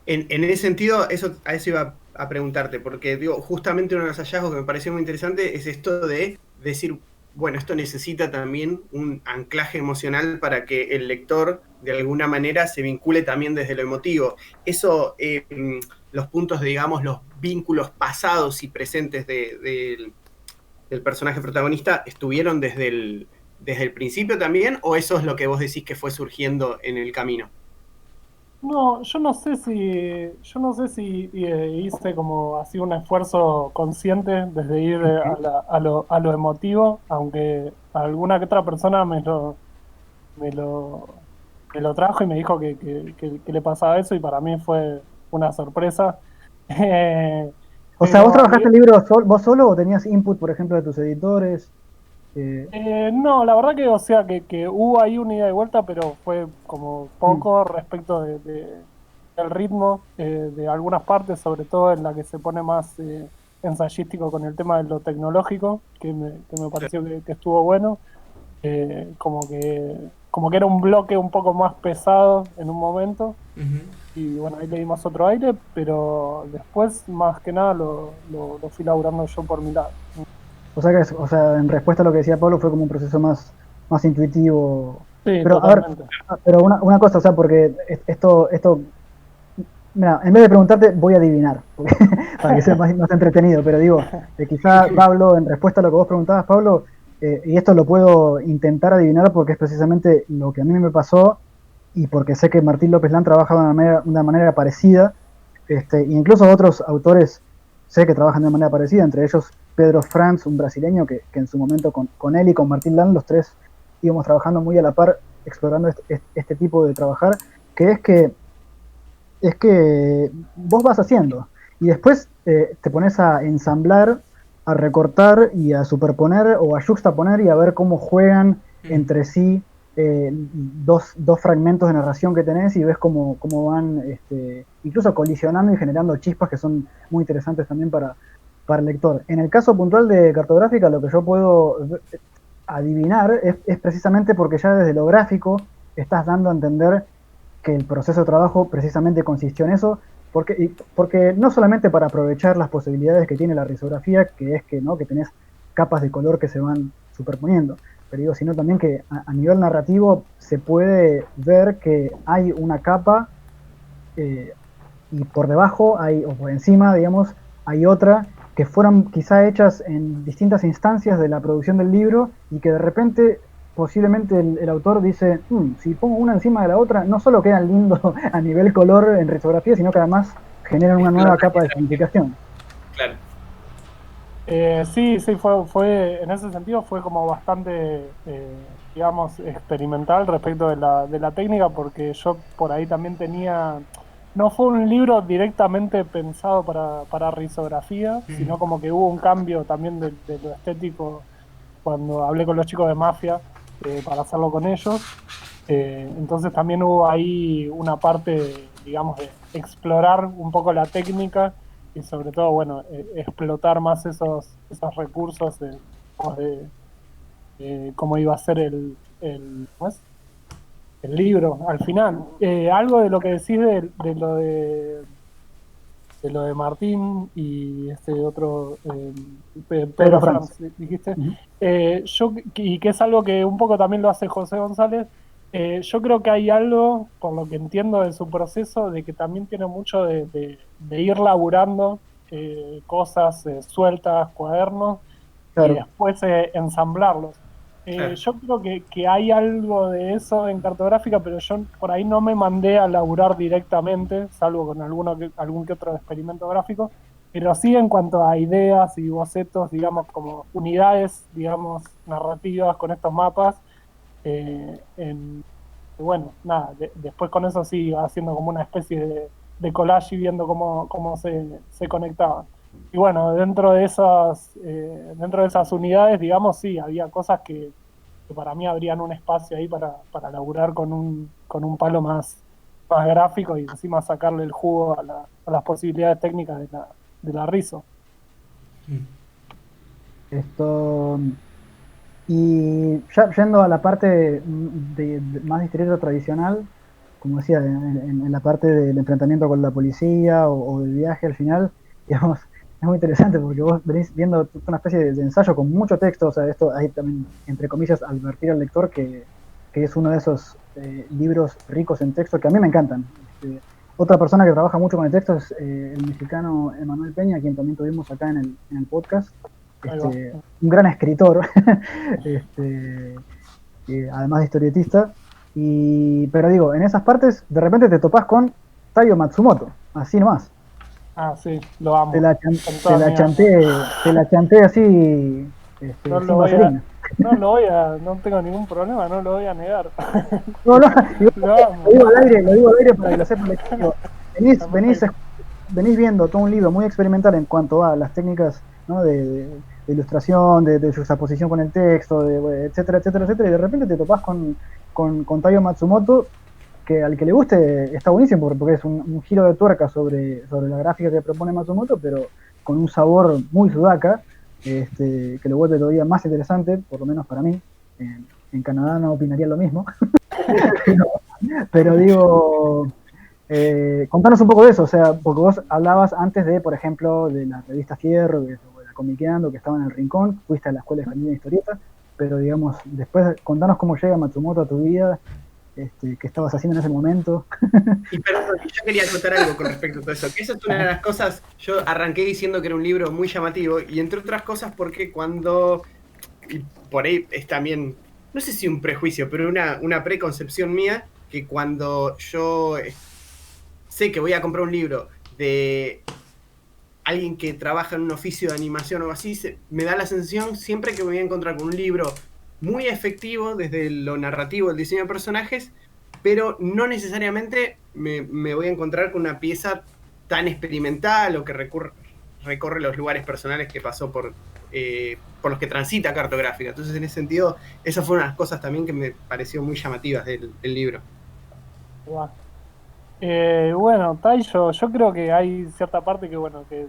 En ese sentido, a eso iba a preguntarte, porque digo, justamente uno de los hallazgos que me pareció muy interesante es esto de decir, bueno, esto necesita también un anclaje emocional para que el lector de alguna manera se vincule también desde lo emotivo. Eso, los puntos, digamos, los vínculos pasados y presentes del personaje protagonista, ¿estuvieron desde el principio también? ¿O eso es lo que vos decís que fue surgiendo en el camino? No, yo no sé si hice como así un esfuerzo consciente desde ir a lo emotivo, aunque alguna que otra persona me lo, me lo trajo y me dijo que le pasaba eso y para mí fue una sorpresa. Eh, O sea, ¿vos pero trabajaste el libro vos solo o tenías input, por ejemplo, de tus editores? Eh, no, la verdad que, o sea, que hubo ahí una ida y vuelta, pero fue como mm, poco respecto del ritmo de algunas partes, sobre todo en la que se pone más ensayístico con el tema de lo tecnológico, que me pareció que estuvo bueno. Como que era un bloque un poco más pesado en un momento, Ujú. y bueno, ahí le dimos otro aire, pero después, más que nada, lo fui laburando yo por mi lado. o sea, o sea, en respuesta a lo que decía Pablo, fue como un proceso más intuitivo. Sí, Pero, a ver, totalmente. pero una cosa, o sea, porque esto, mira, en vez de preguntarte, voy a adivinar, para que sea más entretenido, pero digo, quizá Pablo, en respuesta a lo que vos preguntabas, Pablo, y esto lo puedo intentar adivinar porque es precisamente lo que a mí me pasó y porque sé que Martín López Lan trabaja de una manera parecida, e incluso otros autores sé que trabajan de una manera parecida, entre ellos Pedro Franz, un brasileño que en su momento con él y con Martín Lan, los tres íbamos trabajando muy a la par, explorando este tipo de trabajar, que es que vos vas haciendo y después te pones a ensamblar, a recortar y a superponer o a juxtaponer y a ver cómo juegan Mm. entre sí dos fragmentos de narración que tenés y ves cómo van incluso colisionando y generando chispas que son muy interesantes también para el lector. En el caso puntual de cartográfica, lo que yo puedo adivinar es precisamente porque ya desde lo gráfico estás dando a entender que el proceso de trabajo precisamente consistió en eso, porque no solamente para aprovechar las posibilidades que tiene la risografía, que es que, ¿no? que tenés capas de color que se van superponiendo, pero digo, sino también que a nivel narrativo se puede ver que hay una capa eh, y por debajo hay, o por encima, digamos, hay otra que fueron quizá hechas en distintas instancias de la producción del libro y que de repente posiblemente el autor dice, si pongo una encima de la otra, no solo quedan lindos a nivel color en risografía, sino que además generan una nueva Explota, capa de significación. claro. Sí, sí, en ese sentido fue como bastante, digamos, experimental respecto de la técnica, porque yo por ahí también tenía, no fue un libro directamente pensado para risografía, sino como que hubo un cambio también de lo estético cuando hablé con los chicos de Mafia para hacerlo con ellos. Entonces también hubo ahí una parte, digamos, de explorar un poco la técnica y sobre todo, bueno, explotar más esos recursos de cómo iba a ser ¿cómo es? El libro al final. Algo de lo que decís de lo de Martín y este otro, Pedro Franz, dijiste. Uh-huh. Y que es algo que un poco también lo hace José González. Yo creo que hay algo, por lo que entiendo de su proceso, de que también tiene mucho de ir laburando cosas sueltas, cuadernos, y Claro. después ensamblarlos. Yo creo que hay algo de eso en cartográfica, pero yo por ahí no me mandé a laburar directamente, salvo con algún que otro experimento gráfico, pero sí en cuanto a ideas y bocetos, digamos, como unidades, digamos, narrativas con estos mapas. Bueno, nada, después con eso sí iba haciendo como una especie de collage y viendo cómo se conectaban. Y bueno, dentro de esas unidades, digamos, sí, había cosas que para mí abrían un espacio ahí para laburar con un palo más gráfico y encima sacarle el jugo a las posibilidades técnicas de la RISO. Esto, y ya yendo a la parte más de historieta tradicional, como decía, en la parte del enfrentamiento con la policía o del viaje al final, digamos, es muy interesante porque vos venís viendo una especie de ensayo con mucho texto, o sea, esto hay también, entre comillas, advertir al lector que es uno de esos libros ricos en texto que a mí me encantan. Otra persona que trabaja mucho con el texto es el mexicano Emanuel Peña, quien también tuvimos acá en el podcast. Un gran escritor, además de historietista. Pero digo, en esas partes de repente te topás con Taiyo Matsumoto, así nomás. Ah, sí, lo amo. Te la chanté así, No sin lo vaselina. no tengo ningún problema, no lo voy a negar. No, Lo digo amo. al aire para que lo sepan. Venís viendo todo un libro muy experimental en cuanto a las técnicas, ¿no? de ilustración, de juxtaposición con el texto, etcétera, etcétera, etcétera, y de repente te topás con Taiyo Matsumoto, que al que le guste está buenísimo, porque es un giro de tuerca sobre la gráfica que propone Matsumoto, pero con un sabor muy sudaka, que lo vuelve todavía más interesante, por lo menos para mí. En Canadá no opinaría lo mismo. pero digo, contanos un poco de eso, o sea, porque vos hablabas antes de, por ejemplo, de la revista Fierro, de la Comiqueando, que estaba en el Rincón, fuiste a la escuela de Janina Historieta, pero digamos, después contanos cómo llega Matsumoto a tu vida, qué estabas haciendo en ese momento. Y perdón, yo quería contar algo con respecto a todo eso, que eso es una de las cosas, yo arranqué diciendo que era un libro muy llamativo, y entre otras cosas porque y por ahí es también, no sé si un prejuicio, pero una preconcepción mía, que cuando yo sé que voy a comprar un libro de alguien que trabaja en un oficio de animación o así, me da la sensación siempre que me voy a encontrar con un libro muy efectivo desde lo narrativo, el diseño de personajes, pero no necesariamente me voy a encontrar con una pieza tan experimental o que recorre los lugares personales que pasó por los que transita Cartográfica. Entonces, en ese sentido, esas fueron las cosas también que me pareció muy llamativas del libro. Wow. Bueno, Taiyo, yo creo que hay cierta parte que, bueno, que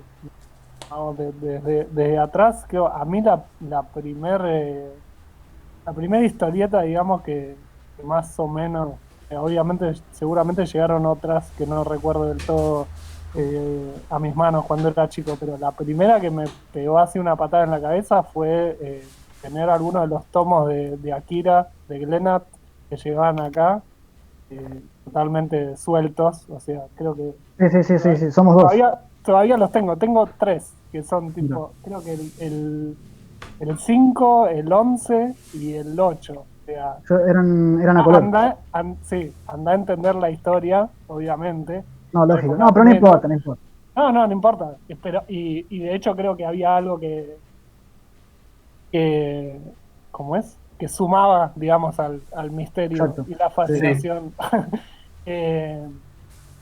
vamos, desde atrás, creo, a mí la primera historieta, digamos, que más o menos, obviamente, seguramente llegaron otras que no recuerdo del todo a mis manos cuando era chico, pero la primera que me pegó así una patada en la cabeza fue tener algunos de los tomos de Akira, de Glenat, que llegaban acá, totalmente sueltos, o sea, creo que Sí, somos dos. todavía los tengo 3, que son tipo, creo que el 5, el 11 y el 8. O sea, eran a color. Sí, anda a entender la historia, obviamente. No, lógico. No, pero no importa. No importa. Pero, y de hecho creo que había algo ¿cómo es? Que sumaba, digamos, al misterio. Exacto. Y la fascinación.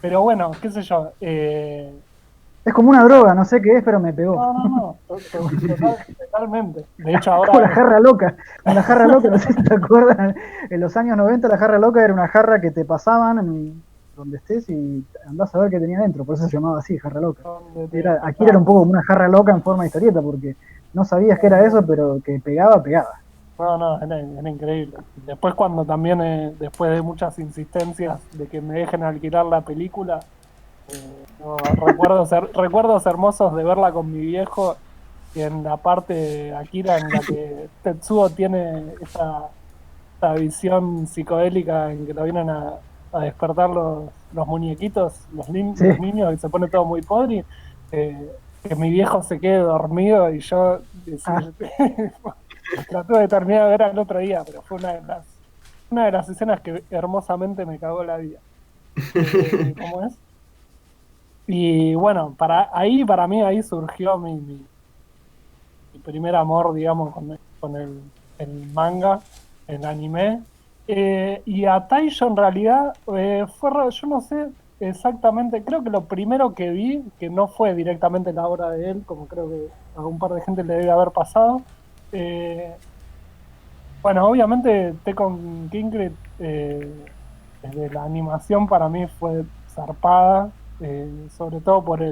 Pero bueno, qué sé yo. Es como una droga, no sé qué es, pero me pegó. No, totalmente. De hecho, Como la ahora jarra loca. Con la jarra loca, no sé si te acuerdas. En los años 90 la jarra loca era una jarra que te pasaban donde estés y andás a ver qué tenía dentro. Por eso se llamaba así, jarra loca. donde Aquí era un poco como una jarra loca en forma de historieta, porque no sabías qué era eso, pero que pegaba, pegaba. No, era increíble. Después cuando también, después de muchas insistencias de que me dejen alquilar la película, recuerdos hermosos de verla con mi viejo, y en la parte de Akira en la que Tetsuo tiene esta visión psicodélica en que lo vienen a despertar los muñequitos, Sí. los niños, y se pone todo muy podri, que mi viejo se quede dormido y yo Ah, la tuve que terminar de ver al otro día, pero fue una de las escenas que hermosamente me cagó la vida. ¿Cómo es? Y bueno, para mí ahí surgió mi primer amor, digamos, con el manga, el anime. Y a Taisho en realidad fue raro, yo no sé exactamente, creo que lo primero que vi, que no fue directamente la obra de él, como creo que a un par de gente le debe haber pasado. eh, bueno, obviamente Tekken Kingred, desde la animación para mí fue zarpada, sobre todo por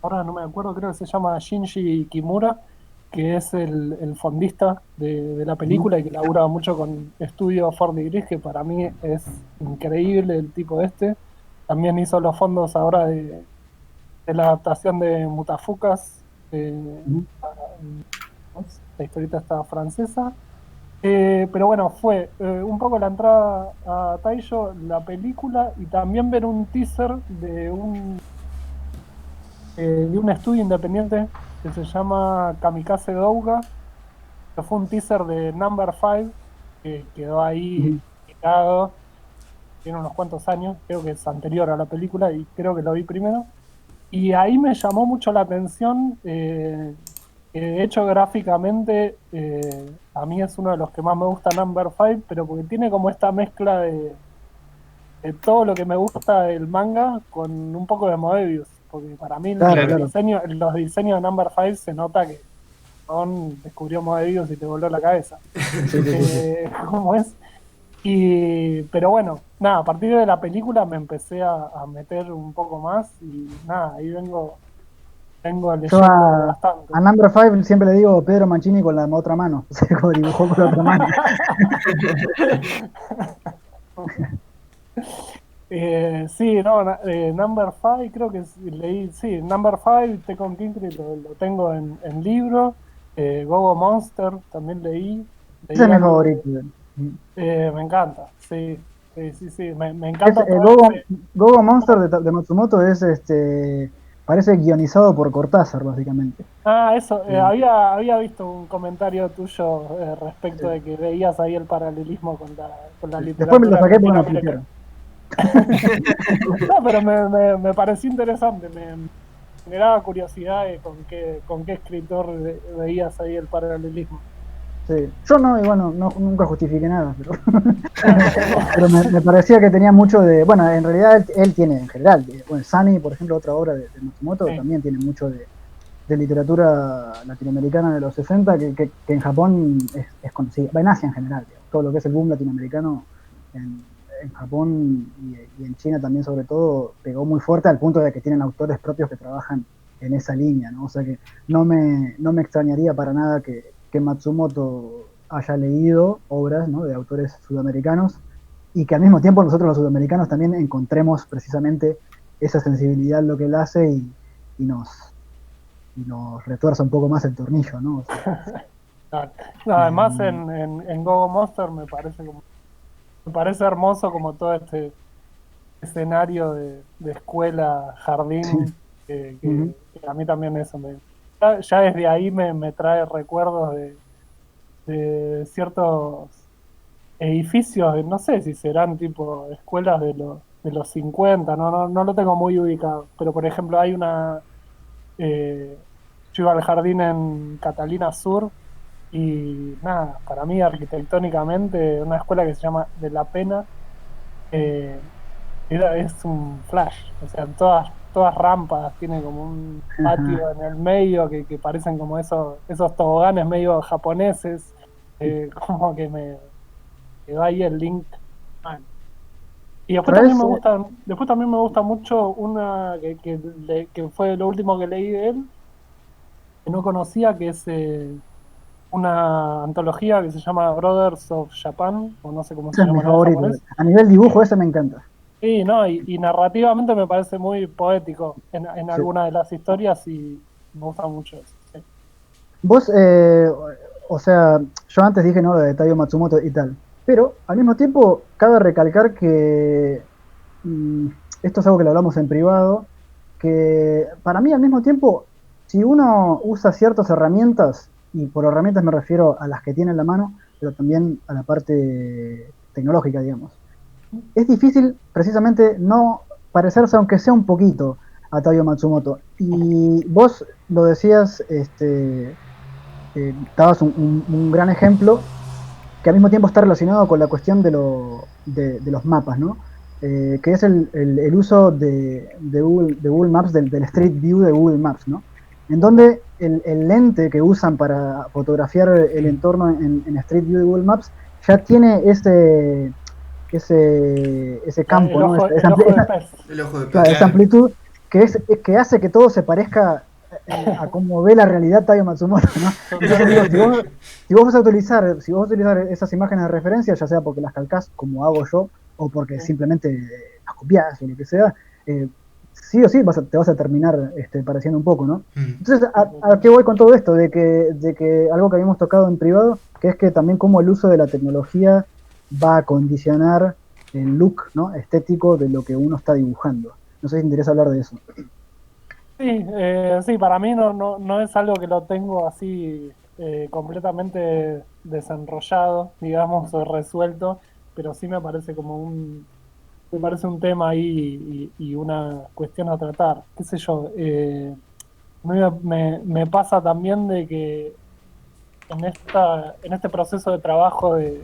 ahora no me acuerdo, creo que se llama Shinji Kimura, que es el fondista de la película y que labura mucho con Estudio 4 Degrees, que para mí es increíble el tipo este. También hizo los fondos ahora de la adaptación de Mutafukas, la historieta esta francesa. Pero bueno, fue un poco la entrada a Taisho, la película, y también ver un teaser de un estudio independiente que se llama Kamikaze Douga, que fue un teaser de Number 5, que quedó ahí picado, tiene unos cuantos años, creo que es anterior a la película y creo que lo vi primero. Y ahí me llamó mucho la atención, que de hecho gráficamente a mí es uno de los que más me gusta Number 5, pero porque tiene como esta mezcla de todo lo que me gusta del manga con un poco de Moebius, porque para mí claro, Claro. claro. los diseños de Number 5 se nota que descubrió Moebius y te voló la cabeza. Sí, sí, sí, sí. ¿Cómo es? Pero bueno, nada, a partir de la película me empecé a meter un poco más y nada, ahí vengo Yo leyendo bastante. a Number 5 siempre le digo Pedro Mancini con la otra mano. O sea, como dibujó con la otra mano. Sí, no, Number 5, creo que leí, sí, Number 5, Tekken Kingdom lo tengo en libro. Gogo Monster también Ese leí es mi algo favorito. me encanta, sí, sí, me Es, encanta todo Gogo, ese. Gogo Monster de Matsumoto es parece guionizado por Cortázar, básicamente. Eso, Sí, había visto un comentario tuyo respecto sí, de que veías ahí el paralelismo con la sí. Después me lo literatura saqué porque me latinoamericana. putearon. No, pero me pareció interesante, me generaba curiosidad de con qué escritor veías ahí el paralelismo. Sí. Yo no, y bueno, nunca justifiqué nada, pero, pero me parecía que tenía mucho de. Bueno, en realidad él tiene en general. Bueno, Sunny, por ejemplo, otra obra de Matsumoto, Sí, también tiene mucho de literatura latinoamericana de los 60 que en Japón es conocida, en Asia en general, digamos, todo lo que es el boom latinoamericano en, en Japón y en China también sobre todo pegó muy fuerte al punto de que tienen autores propios que trabajan en esa línea, ¿no? O sea que no me extrañaría para nada que Matsumoto haya leído obras, ¿no?, de autores sudamericanos y que al mismo tiempo nosotros los sudamericanos también encontremos precisamente esa sensibilidad en lo que él hace y nos, y nos retuerza un poco más el tornillo, ¿no? O sea, claro. No, además eh, en Gogo Monster me parece hermoso como todo este escenario de escuela, sí, jardín, ujú, que a mí también eso ya desde ahí me trae recuerdos de ciertos edificios, no sé si serán tipo escuelas de los 50, no lo tengo muy ubicado, pero por ejemplo hay eh, yo iba al jardín en Catalina Sur y nada, para mí arquitectónicamente una escuela que se llama De la Pena, eh, es un flash, o sea, todas rampas, tiene como un patio en el medio que parecen como esos toboganes medio japoneses, como que me da ahí el link. Ah, y ¿Sabes? después también me gusta mucho una que fue lo último que leí de él, que no conocía, que es una antología que se llama Brothers of Japan, o no sé cómo Ese se es mi llamará en favorito. japonés. A nivel dibujo, ese me encanta. Sí, no, y narrativamente me parece muy poético en Sí. alguna de las historias y me gusta mucho eso. Sí. Vos, o sea, yo antes dije, ¿no? Lo de Taiyo Matsumoto y tal. Pero al mismo tiempo, cabe recalcar que mm, esto es algo que lo hablamos en privado, que para mí al mismo tiempo, si uno usa ciertas herramientas, y por herramientas me refiero a las que tiene en la mano, pero también a la parte tecnológica, digamos, es difícil precisamente no parecerse, aunque sea un poquito, a Taiyo Matsumoto. Y vos lo decías, dabas un gran ejemplo que al mismo tiempo está relacionado con la cuestión de los mapas, ¿no? Que es el uso de Google Maps, del Street View de Google Maps, ¿no? En donde el lente que usan para fotografiar el entorno en Street View de Google Maps ya tiene ese campo, ¿no? El ojo de pez. El ojo de pez, Claro, esa claro. amplitud que hace que todo se parezca a como ve la realidad Taiyo Matsumoto, ¿no? Entonces digo, Totalmente. si vos vas a utilizar esas imágenes de referencia, ya sea porque las calcás como hago yo, o porque simplemente las copias o lo que sea, sí o sí te vas a terminar pareciendo un poco, ¿no? Mm. Entonces, ¿a qué voy con todo esto? De que algo que habíamos tocado en privado, que es que también como el uso de la tecnología va a condicionar el look, ¿no? Estético de lo que uno está dibujando. No sé si te interesa hablar de eso. Sí, sí, para mí no es algo que lo tengo así completamente desenrollado, digamos, o resuelto, pero sí me parece un tema ahí y una cuestión a tratar. ¿Qué sé yo? A mí me pasa también de que en este proceso de trabajo de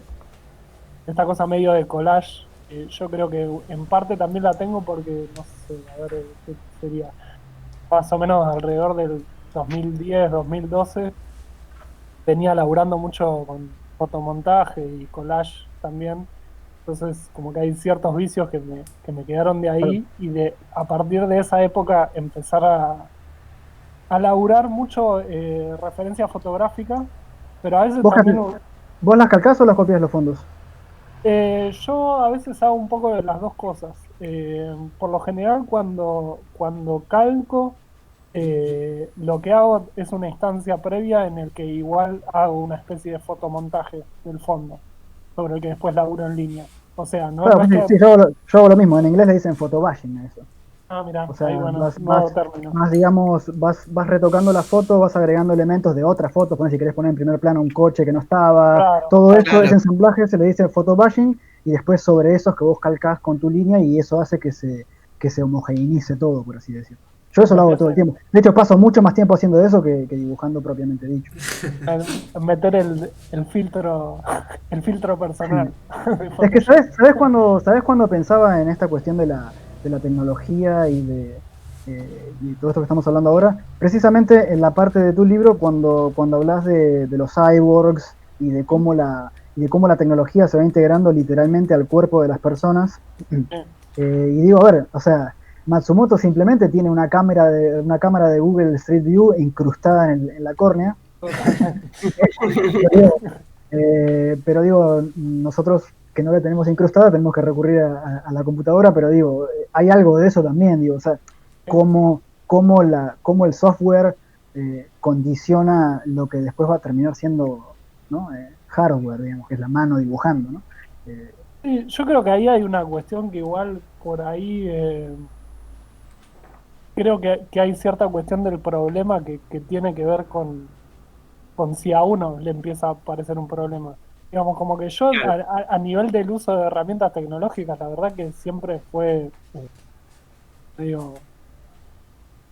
esta cosa medio de collage, yo creo que en parte también la tengo porque, no sé, a ver, ¿qué sería? Más o menos alrededor del 2010, 2012, venía laburando mucho con fotomontaje y collage también. Entonces, como que hay ciertos vicios que me quedaron de Claro. ahí y a partir de esa época empezar a laburar mucho referencia fotográfica, pero a veces ¿Vos, también vos las calcás o las copias los fondos? yo a veces hago un poco de las dos cosas. Por lo general, cuando calco, lo que hago es una instancia previa en el que igual hago una especie de fotomontaje del fondo, sobre el que después laburo en línea. O sea, Claro, no es pues que... sí, yo hago lo mismo. En inglés le dicen photobashing a eso. Ah, mira, O sea, ahí bueno, nuevo término. digamos, vas retocando la foto, vas agregando elementos de otra foto, pones si querés poner en primer plano un coche que no estaba, Claro, todo tal eso, cual. ese Claro, ensamblaje se le dice photobashing y después sobre eso es que vos calcás con tu línea y eso hace que se homogeneice todo, por así decirlo. Yo eso lo hago todo el Meterse, tiempo. De hecho, paso mucho más tiempo haciendo eso que dibujando propiamente dicho. meter el filtro personal de Es que, Photoshop. ¿sabes cuando pensaba en esta cuestión de la tecnología y todo esto que estamos hablando ahora? Precisamente en la parte de tu libro, cuando hablas de los cyborgs y de cómo la tecnología se va integrando literalmente al cuerpo de las personas. Y digo, a ver, o sea, Matsumoto simplemente tiene una cámara de Google Street View incrustada en la córnea. Totalmente. Pero digo, nosotros que no la tenemos incrustada tenemos que recurrir a la computadora, pero digo, hay algo de eso también, digo, o sea, cómo el software condiciona lo que después va a terminar siendo, ¿no? Hardware, digamos, que es la mano dibujando, ¿no? Eh, Sí, yo creo que ahí hay una cuestión que igual por ahí creo que hay cierta cuestión del problema que tiene que ver con si a uno le empieza a parecer un problema. Digamos, como que yo claro. a nivel del uso de herramientas tecnológicas, la verdad que siempre fue, digo,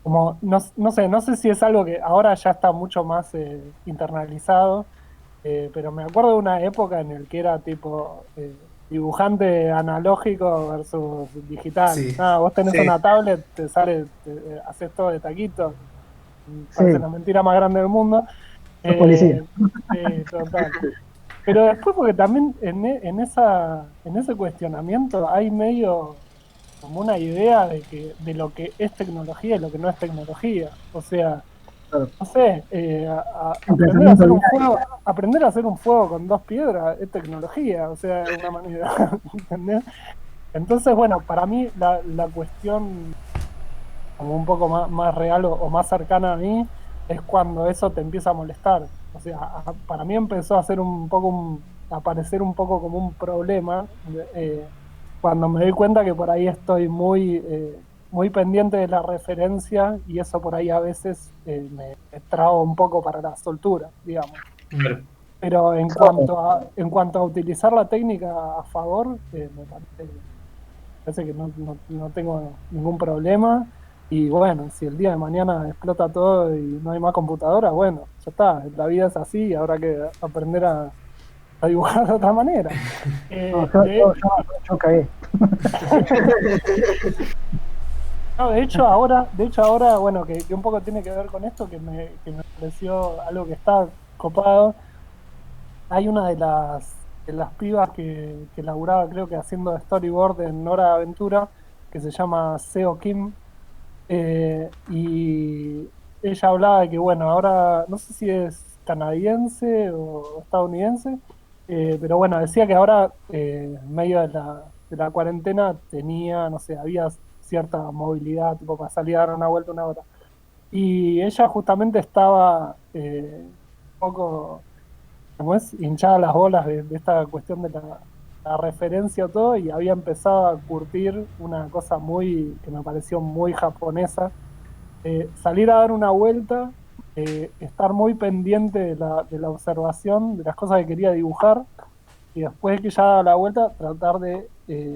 como, no sé si es algo que ahora ya está mucho más internalizado, pero me acuerdo de una época en el que era tipo, dibujante analógico versus digital. Sí. Vos tenés Sí. una tablet, te sale, haces todo de taquito, parece Sí. la mentira más grande del mundo. Sos policía. Sí, total. Pero después porque también en ese cuestionamiento hay medio como una idea de lo que es tecnología y lo que no es tecnología. O sea, Claro. no sé, Un aprender a pensamiento hacer un binario. fuego, aprender a hacer un fuego con 2 piedras es tecnología, o sea, es una manera, ¿entendés? Entonces, bueno, para mí la cuestión como un poco más real o más cercana a mí es cuando eso te empieza a molestar. O sea, para mí empezó a ser un poco a parecer un poco como un problema cuando me doy cuenta que por ahí estoy muy pendiente de la referencia y eso por ahí a veces me traba un poco para la soltura, digamos. Claro. Pero en cuanto a utilizar la técnica a favor, parece que no tengo ningún problema. Y bueno, si el día de mañana explota todo y no hay más computadora, bueno, ya está, la vida es así y habrá que aprender a dibujar de otra manera. No, Eh, de, yo cagué. no, de hecho ahora, bueno, que un poco tiene que ver con esto, que me pareció algo que está copado. Hay una de las pibas que laburaba, creo que haciendo storyboard en Hora de Aventura, que se llama Seo Kim. Y ella hablaba de que, bueno, ahora no sé si es canadiense o estadounidense, pero bueno, decía que ahora, en medio de la cuarentena, tenía, no sé, había cierta movilidad, tipo para salir a dar una vuelta una hora. Y ella justamente estaba un poco, como es, hinchada las bolas de esta cuestión de la referencia o todo, y había empezado a curtir una cosa que me pareció muy japonesa, salir a dar una vuelta, estar muy pendiente de la observación, de las cosas que quería dibujar, y después que ya daba la vuelta, tratar de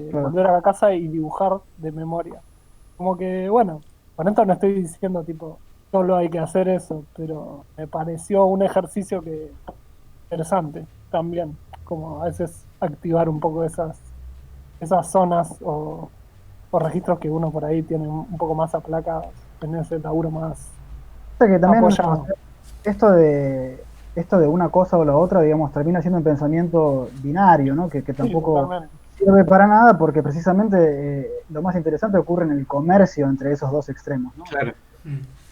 Claro. volver a la casa y dibujar de memoria. Como que, bueno, con esto no estoy diciendo tipo, solo hay que hacer eso, pero me pareció un ejercicio que interesante también, como a veces activar un poco esas zonas o registros que uno por ahí tiene un poco más aplacados en ese laburo más O sea que también, o apoyado. sea, esto de una cosa o la otra, digamos, termina siendo un pensamiento binario, ¿no? Que Sí, tampoco totalmente. sirve para nada porque precisamente lo más interesante ocurre en el comercio entre esos dos extremos, ¿no? Claro.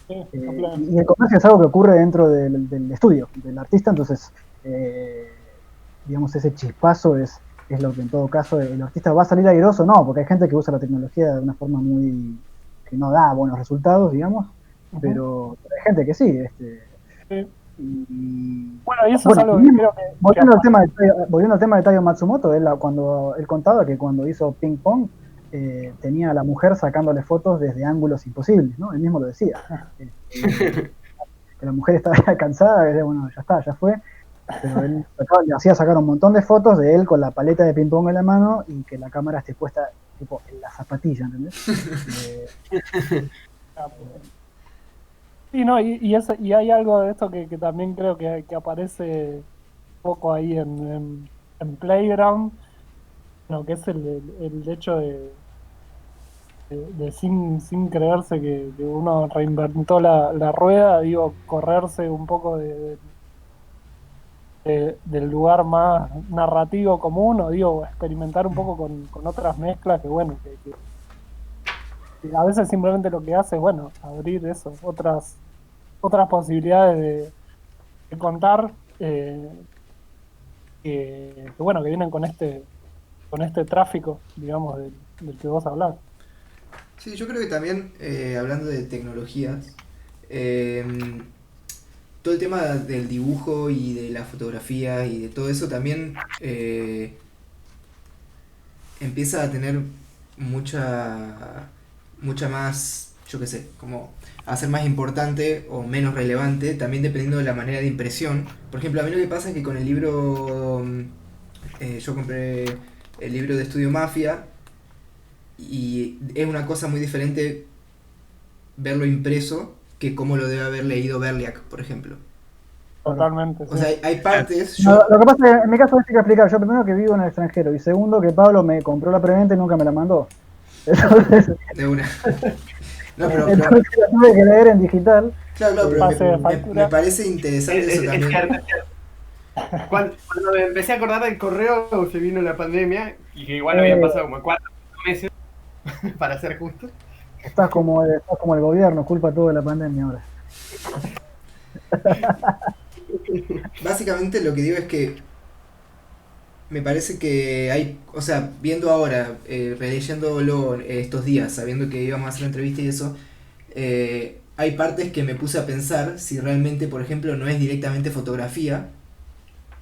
Sí, totalmente. Y el comercio es algo que ocurre dentro del estudio, del artista, entonces, eh, digamos, ese chispazo es lo que en todo caso el artista va a salir airoso, no, porque hay gente que usa la tecnología de una forma muy que no da buenos resultados, digamos, Ujú, pero hay gente que sí, sí. y Bueno, y eso es bueno, algo que creo que volviendo al tema de Taiyo Matsumoto, cuando él contaba que cuando hizo Ping Pong tenía a la mujer sacándole fotos desde ángulos imposibles, ¿no? Él mismo lo decía. Que la mujer estaba cansada, que decía, bueno, ya está, ya fue, pero él le hacía sacar un montón de fotos de él con la paleta de ping pong en la mano y que la cámara esté puesta tipo en la zapatilla, ¿entendés? Sí, no, y hay algo de esto que también creo que aparece un poco ahí en Playground, bueno, que es el hecho de sin creerse que uno reinventó la rueda, digo, correrse un poco del lugar más narrativo común, o digo, experimentar un poco con otras mezclas que, bueno, que a veces simplemente lo que hace es, bueno, abrir eso, otras posibilidades de contar, bueno, que vienen con este tráfico, digamos, del que vos hablás. Sí, yo creo que también, hablando de tecnologías, eh, todo el tema del dibujo y de la fotografía y de todo eso también empieza a tener mucha más, yo qué sé, como a ser más importante o menos relevante, también dependiendo de la manera de impresión. Por ejemplo, a mí lo que pasa es que con el libro, yo compré el libro de Estudio Mafia y es una cosa muy diferente verlo impreso que como lo debe haber leído Berliak, por ejemplo. Totalmente. O sea, hay partes. No, lo que pasa es que en mi caso hay que explicar. Yo primero que vivo en el extranjero y segundo que Pablo me compró la preventa y nunca me la mandó. Entonces, De una. No, pero entonces la tuve que leer en digital. claro, pero Pase de me factura. parece interesante eso Es también. cierto, es cierto. Cuando me empecé a acordar del correo, se vino la pandemia y que igual habían pasado como 4 meses, para ser justo. Estás como el gobierno, culpa todo de la pandemia ahora. Básicamente lo que digo es que me parece que hay, o sea, viendo ahora, releyéndolo estos días, sabiendo que íbamos a hacer la entrevista y eso, hay partes que me puse a pensar si realmente, por ejemplo, no es directamente fotografía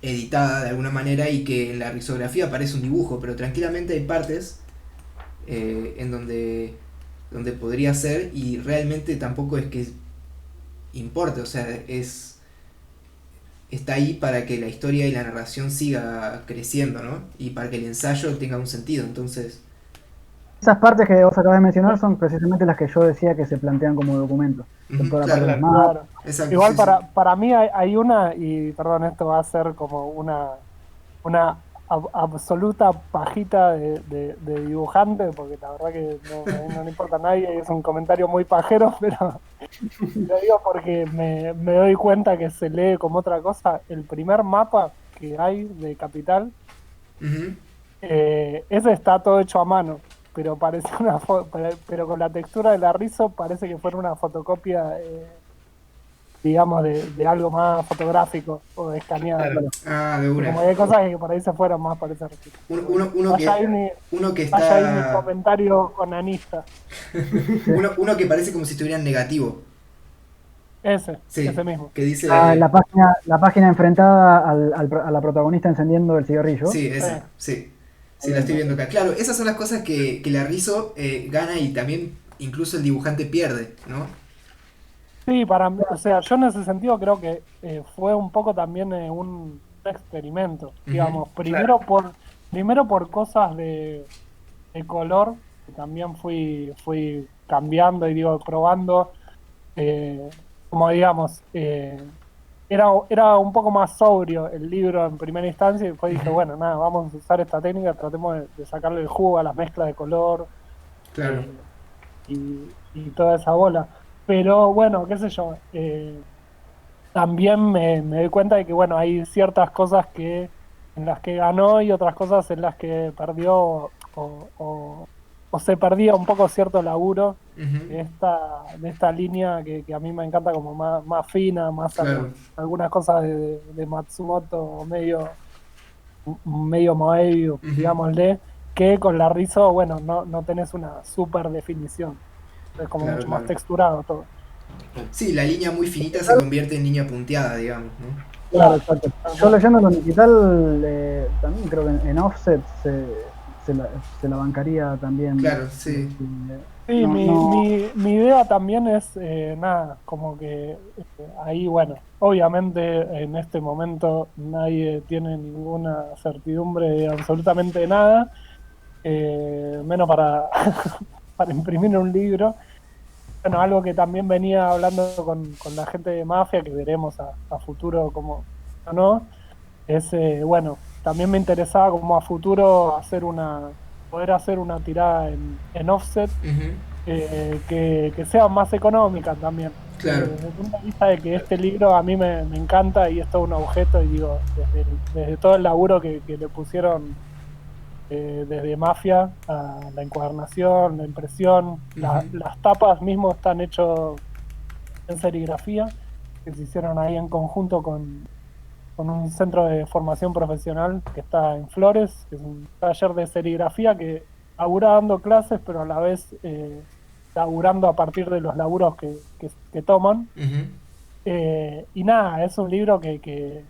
editada de alguna manera y que en la risografía aparece un dibujo, pero tranquilamente hay partes en donde podría ser y realmente tampoco es que importe, o sea, está ahí para que la historia y la narración siga creciendo, ¿no? Y para que el ensayo tenga un sentido, entonces... Esas partes que vos acabas de mencionar son precisamente las que yo decía que se plantean como documento. Ujú, Toda la claro, parte del claro. mapa. Claro. exacto, Igual sí, sí. para mí hay una, y perdón, esto va a ser como una absoluta pajita de dibujante, porque la verdad que no le importa a nadie, y es un comentario muy pajero, pero lo digo porque me doy cuenta que se lee como otra cosa. El primer mapa que hay de Capital, Ujú, ese está todo hecho a mano, pero parece pero con la textura de la rizo parece que fuera una fotocopia, digamos, de algo más fotográfico o de escaneado. Claro. ah, de Y una. como hay cosas que por ahí se fueron más para ese registro. Uno que Vaya ahí mi está... comentario onanista. Uno que parece como si estuviera en negativo. Sí, Ese mismo. que dice... La página enfrentada a la protagonista encendiendo el cigarrillo. Sí, esa, sí. Sí, la estoy viendo acá. Claro, esas son las cosas que la Rizzo gana y también incluso el dibujante pierde, ¿no? Sí, para mí, o sea, yo en ese sentido creo que fue un poco también un experimento, digamos, primero por cosas de color, que también fui cambiando y digo, probando, como digamos, era un poco más sobrio el libro en primera instancia y después dije, Ujú. bueno, nada, vamos a usar esta técnica, tratemos de sacarle el jugo a las mezclas de color, Claro. y toda esa bola. Pero bueno, qué sé yo, también me doy cuenta de que bueno, hay ciertas cosas en las que ganó y otras cosas en las que perdió o se perdía un poco cierto laburo Ujú. de esta línea que a mí me encanta como más fina, más Claro. algunas cosas de Matsumoto medio Moebius, Ujú. digámosle, que con la Rizzo, bueno, no tenés una super definición. Es como Claro, mucho más claro. texturado todo. Sí, la línea muy finita se convierte en línea punteada, digamos, ¿no? Claro, exacto. Yo leyéndolo en digital, también creo que en offset se la bancaría también. Claro, sí. Sí, No, no, mi idea también es, nada, como que ahí, bueno, obviamente en este momento nadie tiene ninguna certidumbre de absolutamente nada, menos para, para imprimir un libro. Bueno, algo que también venía hablando con la gente de Mafia, que veremos a futuro como o no, es, bueno, también me interesaba como a futuro poder hacer una tirada en offset, Ujú. que sea más económica también. Claro. Desde el punto de vista de que este libro a mí me encanta y es todo un objeto, y digo, desde todo el laburo que le pusieron, desde Mafia a la encuadernación, la impresión, Ujú. las tapas mismo están hechos en serigrafía, que se hicieron ahí en conjunto con un centro de formación profesional que está en Flores, que es un taller de serigrafía que labura dando clases, pero a la vez laburando a partir de los laburos que toman. Ujú. Y nada, es un libro que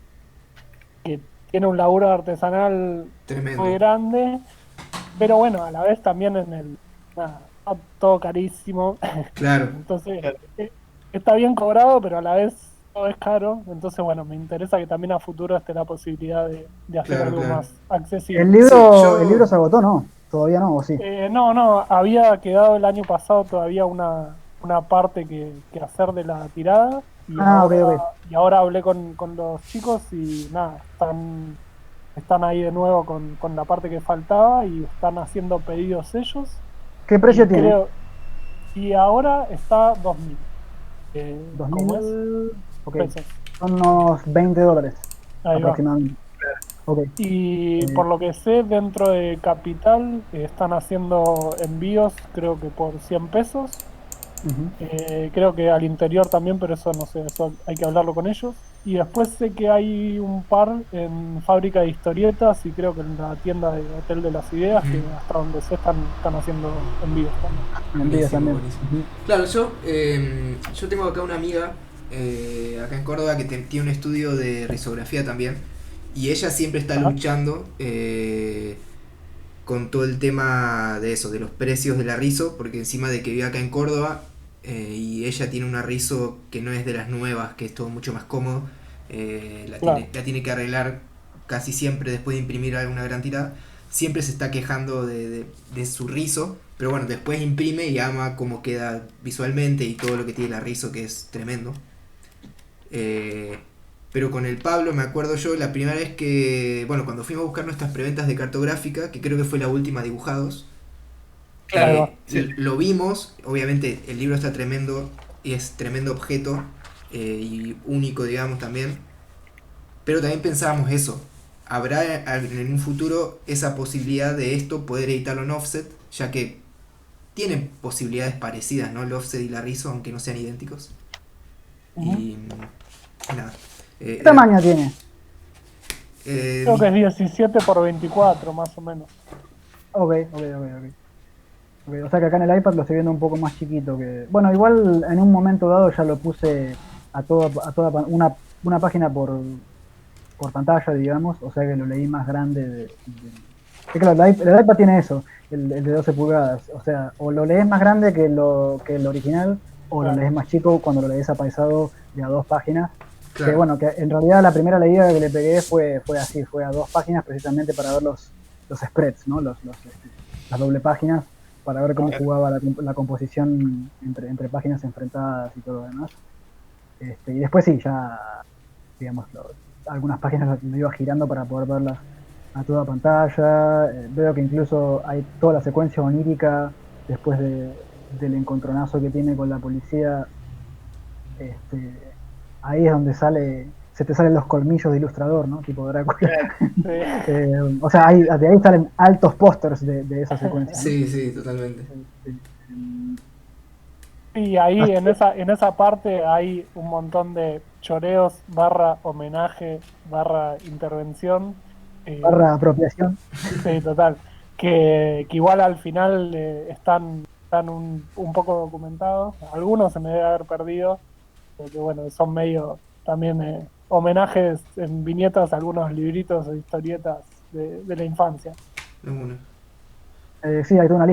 tiene un laburo artesanal muy Tremendo. grande, pero bueno, a la vez también nada, está todo carísimo. Claro. Entonces, está bien cobrado, pero a la vez todo es caro. Entonces, bueno, me interesa que también a futuro esté la posibilidad de hacer Claro, algo claro. más accesible. el Sí, libro yo... se agotó, ¿no? Todavía no, ¿o sí? No, había quedado el año pasado todavía una parte que hacer de la tirada, y Ah, ok, ahora ok. y ahora hablé con los chicos y nada, están ahí de nuevo con la parte que faltaba y están haciendo pedidos ellos. ¿Qué precio Y tiene? y ahora está 2.000. ¿Cómo es? 2.000. Ok, Pesos. son unos $20 Ahí va. aproximadamente. Ok. Y por lo que sé, dentro de Capital están haciendo envíos, creo que por 100 pesos. Ujú. Creo que al interior también, pero eso no sé, eso hay que hablarlo con ellos. Y después sé que hay un par en Fábrica de Historietas y creo que en la tienda de Hotel de las Ideas, que hasta donde sé están haciendo envíos también. Envíos Buenísimo, también. buenísimo. Ujú. Claro, yo tengo acá una amiga, acá en Córdoba, que tiene un estudio de risografía también. Y ella siempre está Ajá. luchando con todo el tema de eso, de los precios de la rizo, porque encima de que vive acá en Córdoba, y ella tiene una rizo que no es de las nuevas, que es todo mucho más cómodo, Claro. la tiene que arreglar casi siempre después de imprimir alguna gran tirada. Siempre se está quejando de su rizo, pero bueno, después imprime y ama cómo queda visualmente y todo lo que tiene la rizo, que es tremendo. Eh, pero con el Pablo me acuerdo yo la primera vez que, bueno, cuando fuimos a buscar nuestras preventas de cartográfica, que creo que fue la última dibujados, Ahí va. Sí. lo vimos, obviamente el libro está tremendo y es tremendo objeto y único, digamos, también, pero también pensábamos eso, ¿habrá en un futuro esa posibilidad de esto poder editarlo en offset, ya que tienen posibilidades parecidas, ¿no? El offset y la rizo, aunque no sean idénticos. Ujú. Y nada. ¿Qué tamaño tiene? Creo que es 17 por 24 más o menos. Ok. Ok, o sea que acá en el iPad lo estoy viendo un poco más chiquito que. Bueno, igual en un momento dado ya lo puse una página por pantalla, digamos, o sea que lo leí más grande es que el iPad tiene eso, el de 12 pulgadas, o sea, o lo lees más grande que el original, o lo Claro. lees más chico cuando lo lees apaisado de a 2 páginas. Que Claro. bueno, que en realidad la primera leída que le pegué fue así, fue a 2 páginas precisamente para ver los spreads, ¿no? Las doble páginas, para ver cómo jugaba la composición entre páginas enfrentadas y todo lo demás. Y después sí, ya, digamos, algunas páginas lo iba girando para poder verlas a toda pantalla. Veo que incluso hay toda la secuencia onírica después del encontronazo que tiene con la policía. Ahí es donde se te salen los colmillos de ilustrador, ¿no? Tipo Drácula. Sí. O sea, de ahí salen altos pósters de esa secuencia, ¿no? Sí, sí, totalmente. Y ahí en esa parte hay un montón de choreos barra homenaje barra intervención. Barra apropiación. Sí, total. Que igual al final están un poco documentados. Algunos se me debe haber perdido, porque bueno, son medio también homenajes en viñetas a algunos libritos o historietas de la infancia. Sí, hay toda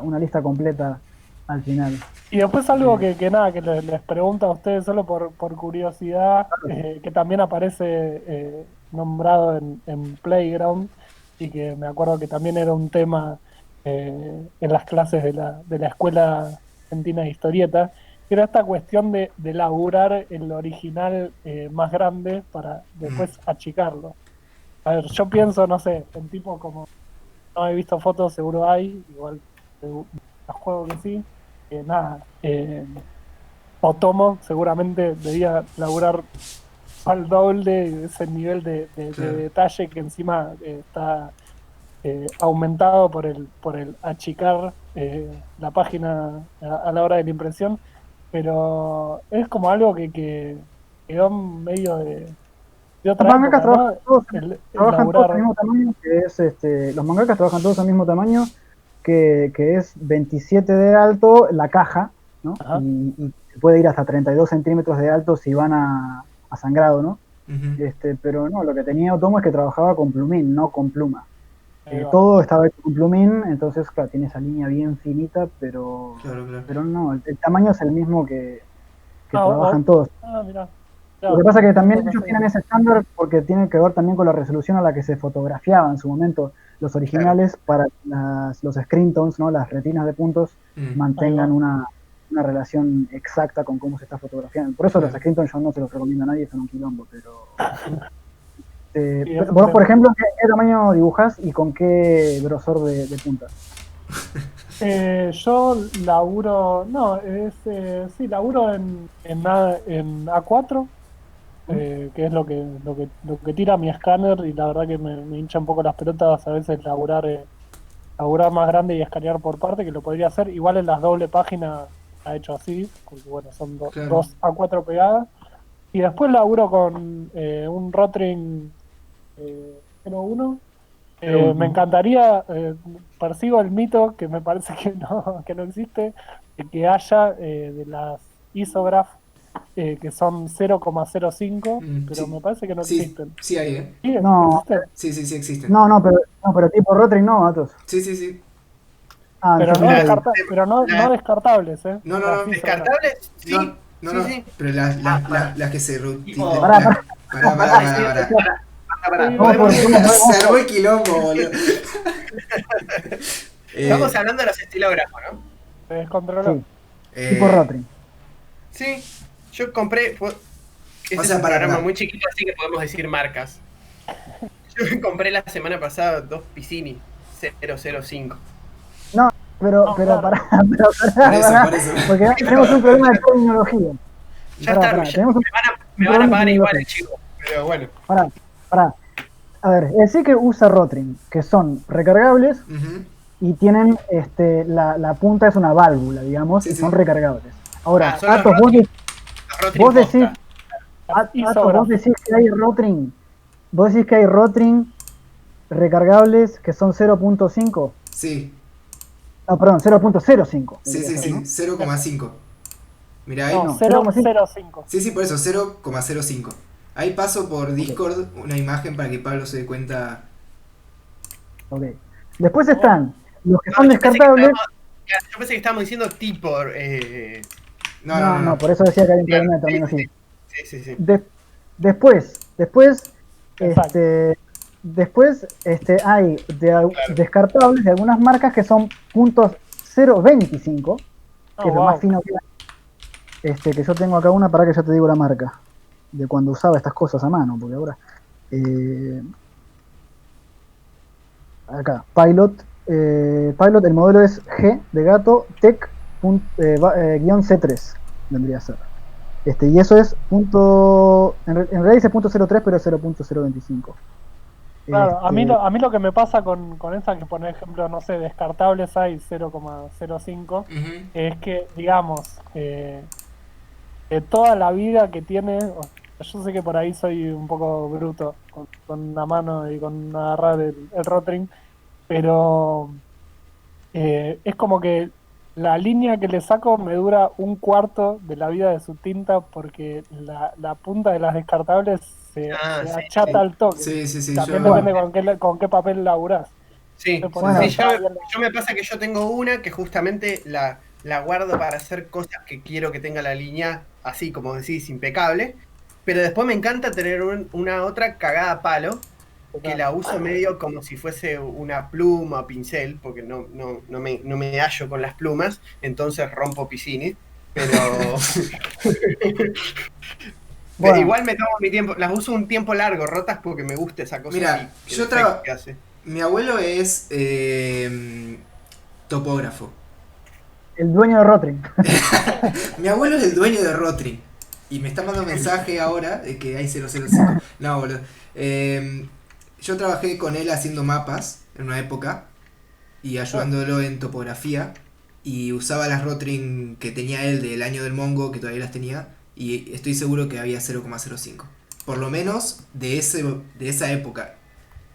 una lista completa al final. Y después algo que nada, que les pregunto a ustedes solo por curiosidad, que también aparece nombrado en Playground, y que me acuerdo que también era un tema en las clases de la Escuela Argentina de Historieta, que era esta cuestión de laburar el original más grande para después achicarlo. A ver, yo pienso, no sé, en tipo como, no he visto fotos, seguro hay, igual juego que sí, nada, Otomo seguramente debía laburar al doble de ese nivel de Claro. detalle que encima está aumentado por el achicar la página a la hora de la impresión, pero es como algo que quedó medio de Los otra mangakas época, trabajan ¿no? todos, El trabajan todos al laburar, mismo tamaño, que es los mangakas trabajan todos al mismo tamaño, que es 27 de alto la caja, ¿no? ajá, Y puede ir hasta 32 centímetros de alto si van a sangrado, ¿no? Ujú. Pero no, lo que tenía Otomo es que trabajaba con plumín, no con pluma. ahí va. Todo estaba hecho con plumín, entonces, claro, tiene esa línea bien finita, pero Claro, claro. no, el tamaño es el mismo que Ah, trabajan todos. mirá. Lo Claro, que pasa es que también no ellos sabía. tienen ese estándar porque tiene que ver también con la resolución a la que se fotografiaba en su momento los originales para que los screen tones, ¿no? Las retinas de puntos Mm. Ahí mantengan va. una relación exacta con cómo se está fotografiando. Por eso los Screenton yo no se los recomiendo a nadie, son un quilombo, pero... vos, por ejemplo, ¿qué tamaño dibujás y con qué grosor de punta? Yo laburo, sí, laburo en A4, que es lo que tira mi escáner, y la verdad que me hincha un poco las pelotas a veces laburar más grande y escanear por parte, que lo podría hacer. Igual en las doble páginas ha hecho así, porque bueno, son Claro. dos A4 pegadas. Y después laburo con un Rotring 01. Me encantaría, persigo el mito, que me parece que no existe, de que haya de las Isograph que son 0,05, pero Sí. me parece que no Sí, existen. sí hay, ¿Sí? No. ¿Existen? Sí existen. No, pero tipo Rotring no, Atos. Sí. Ah, Pero entonces no, no hay. pero no descartables, ¿eh? No. Las Isograph. ¿Descartables? Sí. No. Sí. Pero las que se Tipo- Pará. Pará. No, Se armó el quilombo, boludo. Estamos hablando de los estilógrafos, ¿no? Se descontroló. Sí, tipo Rotring. Sí, yo compré. Este O sea, es un pará. programa muy chiquito, así que podemos decir marcas. Yo compré la semana pasada 2 Piscini 005. Pero claro. pará, Por eso. porque tenemos un problema de terminología. Ya está, Tenemos me van a pagar problema igual de el chivo, pero bueno. Pará. A ver, el que usa Rotring, que son recargables Ujú. y tienen la punta es una válvula, digamos, Sí, y sí. son recargables. Ahora, son los Atos, Rotring vos decís, posta. Las Atos, Isograph. vos decís que hay Rotring recargables que son 0.5. Sí. No, perdón, 0.05. Sí, debería ser, ¿no? 0,5. Mirá ahí. No, 0,5. 0,05. Sí, por eso, 0,05. Ahí paso por Discord una imagen para que Pablo se dé cuenta. Ok. Después están los que No, son yo pensé que descartables. yo pensé que estábamos diciendo tipo. No, por eso decía que hay un Claro, problema de terminología. Sí. Después Exacto. hay descartables de algunas marcas que son puntos 0.25, que es lo más fino que hay. Que yo tengo acá una, para que ya te digo la marca, de cuando usaba estas cosas a mano, porque ahora... acá, Pilot, el modelo es G de gato, Tech C3, vendría a ser. Y eso es en realidad dice .03, pero es 0.025. Claro, a mí lo que me pasa con esa, que por ejemplo, no sé, descartables hay 0,05, es que, digamos, de toda la vida que tiene, yo sé que por ahí soy un poco bruto con una mano y con agarrar el Rotring, pero es como que la línea que le saco me dura un cuarto de la vida de su tinta, porque la punta de las descartables se achata al toque. Sí, También depende con qué papel laburás. Sí, Bueno, yo me pasa que yo tengo una que justamente la guardo para hacer cosas que quiero que tenga la línea, así como decís, impecable. Pero después me encanta tener una otra cagada a palo, que la uso medio como si fuese una pluma o pincel, porque no me hallo con las plumas, entonces rompo Piscini. Pero Bueno. igual me tomo mi tiempo, las uso un tiempo largo, rotas, porque me gusta esa cosa. Mira, así, el efecto que hace. Mi abuelo es topógrafo. El dueño de Rotring. Mi abuelo es el dueño de Rotring. Y me está mandando mensaje ahora de que hay 005. No, boludo. Yo trabajé con él haciendo mapas en una época y ayudándolo en topografía. Y usaba las Rotring que tenía él del año del Mongo, que todavía las tenía. Y estoy seguro que había 0,05. Por lo menos de esa época.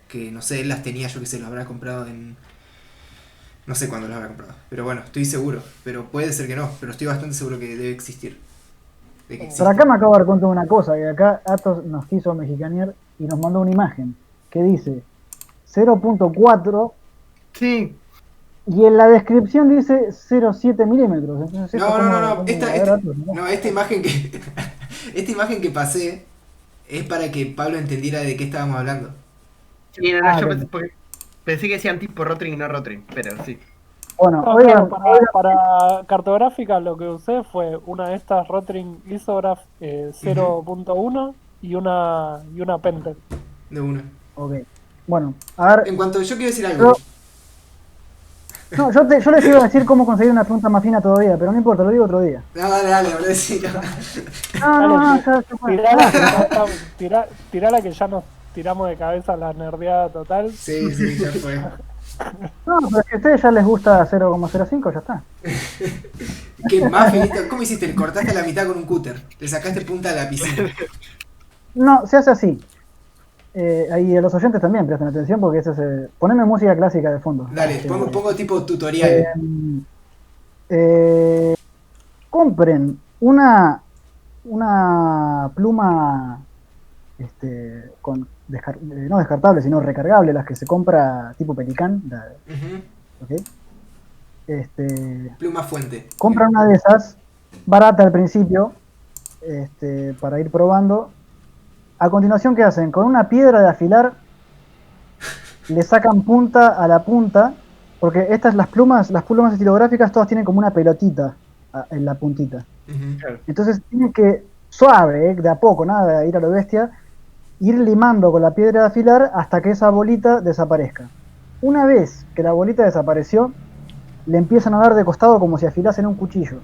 Que no sé, él las tenía, yo que sé, las habrá comprado en... No sé cuándo las habrá comprado. Pero bueno, estoy seguro. Pero puede ser que no. Pero estoy bastante seguro que debe existir. Pero acá me acabo de dar cuenta de una cosa, que acá Atos nos quiso mexicanear y nos mandó una imagen que dice 0.4. Sí. Y en la descripción dice 0.7 milímetros. Entonces, No, esta imagen que esta imagen que pasé es para que Pablo entendiera de qué estábamos hablando. Sí, yo pensé que decían tipo Rotring, no Rotring, pero sí. Bueno, No, oigan, claro, para cartográfica lo que usé fue una de estas Rotring Lithograph 0.1 y una Pentel. De una. ok. Bueno, a ver, En cuanto, yo quiero decir yo, algo. no, yo les iba a decir cómo conseguir una punta más fina todavía, pero no importa, lo digo otro día. No, dale, boludo, sí, no. No, Dale, ya fue. tirala, que ya tirala que ya nos tiramos de cabeza la nerdeada total. Sí, ya fue. No, pero si a ustedes ya les gusta 0,05, ya está. ¿Qué más finito? ¿Cómo hiciste? ¿Le cortaste la mitad con un cúter? ¿Le sacaste punta a la piscina? No, se hace así. Ahí a los oyentes también presten atención porque ese es. Poneme música clásica de fondo. Dale, Este, pongo tipo tutorial. Compren una pluma no descartable, sino recargable, las que se compra tipo Pelican. Ujú. ¿Ok? Pluma fuente. Compran una de esas, barata al principio, para ir probando. A continuación, ¿qué hacen? Con una piedra de afilar le sacan punta a la punta, porque las plumas estilográficas todas tienen como una pelotita en la puntita. Ujú. Entonces tienen que, suave, de a poco, nada de ir a lo bestia, ir limando con la piedra de afilar hasta que esa bolita desaparezca. Una vez que la bolita desapareció, le empiezan a dar de costado como si afilasen un cuchillo,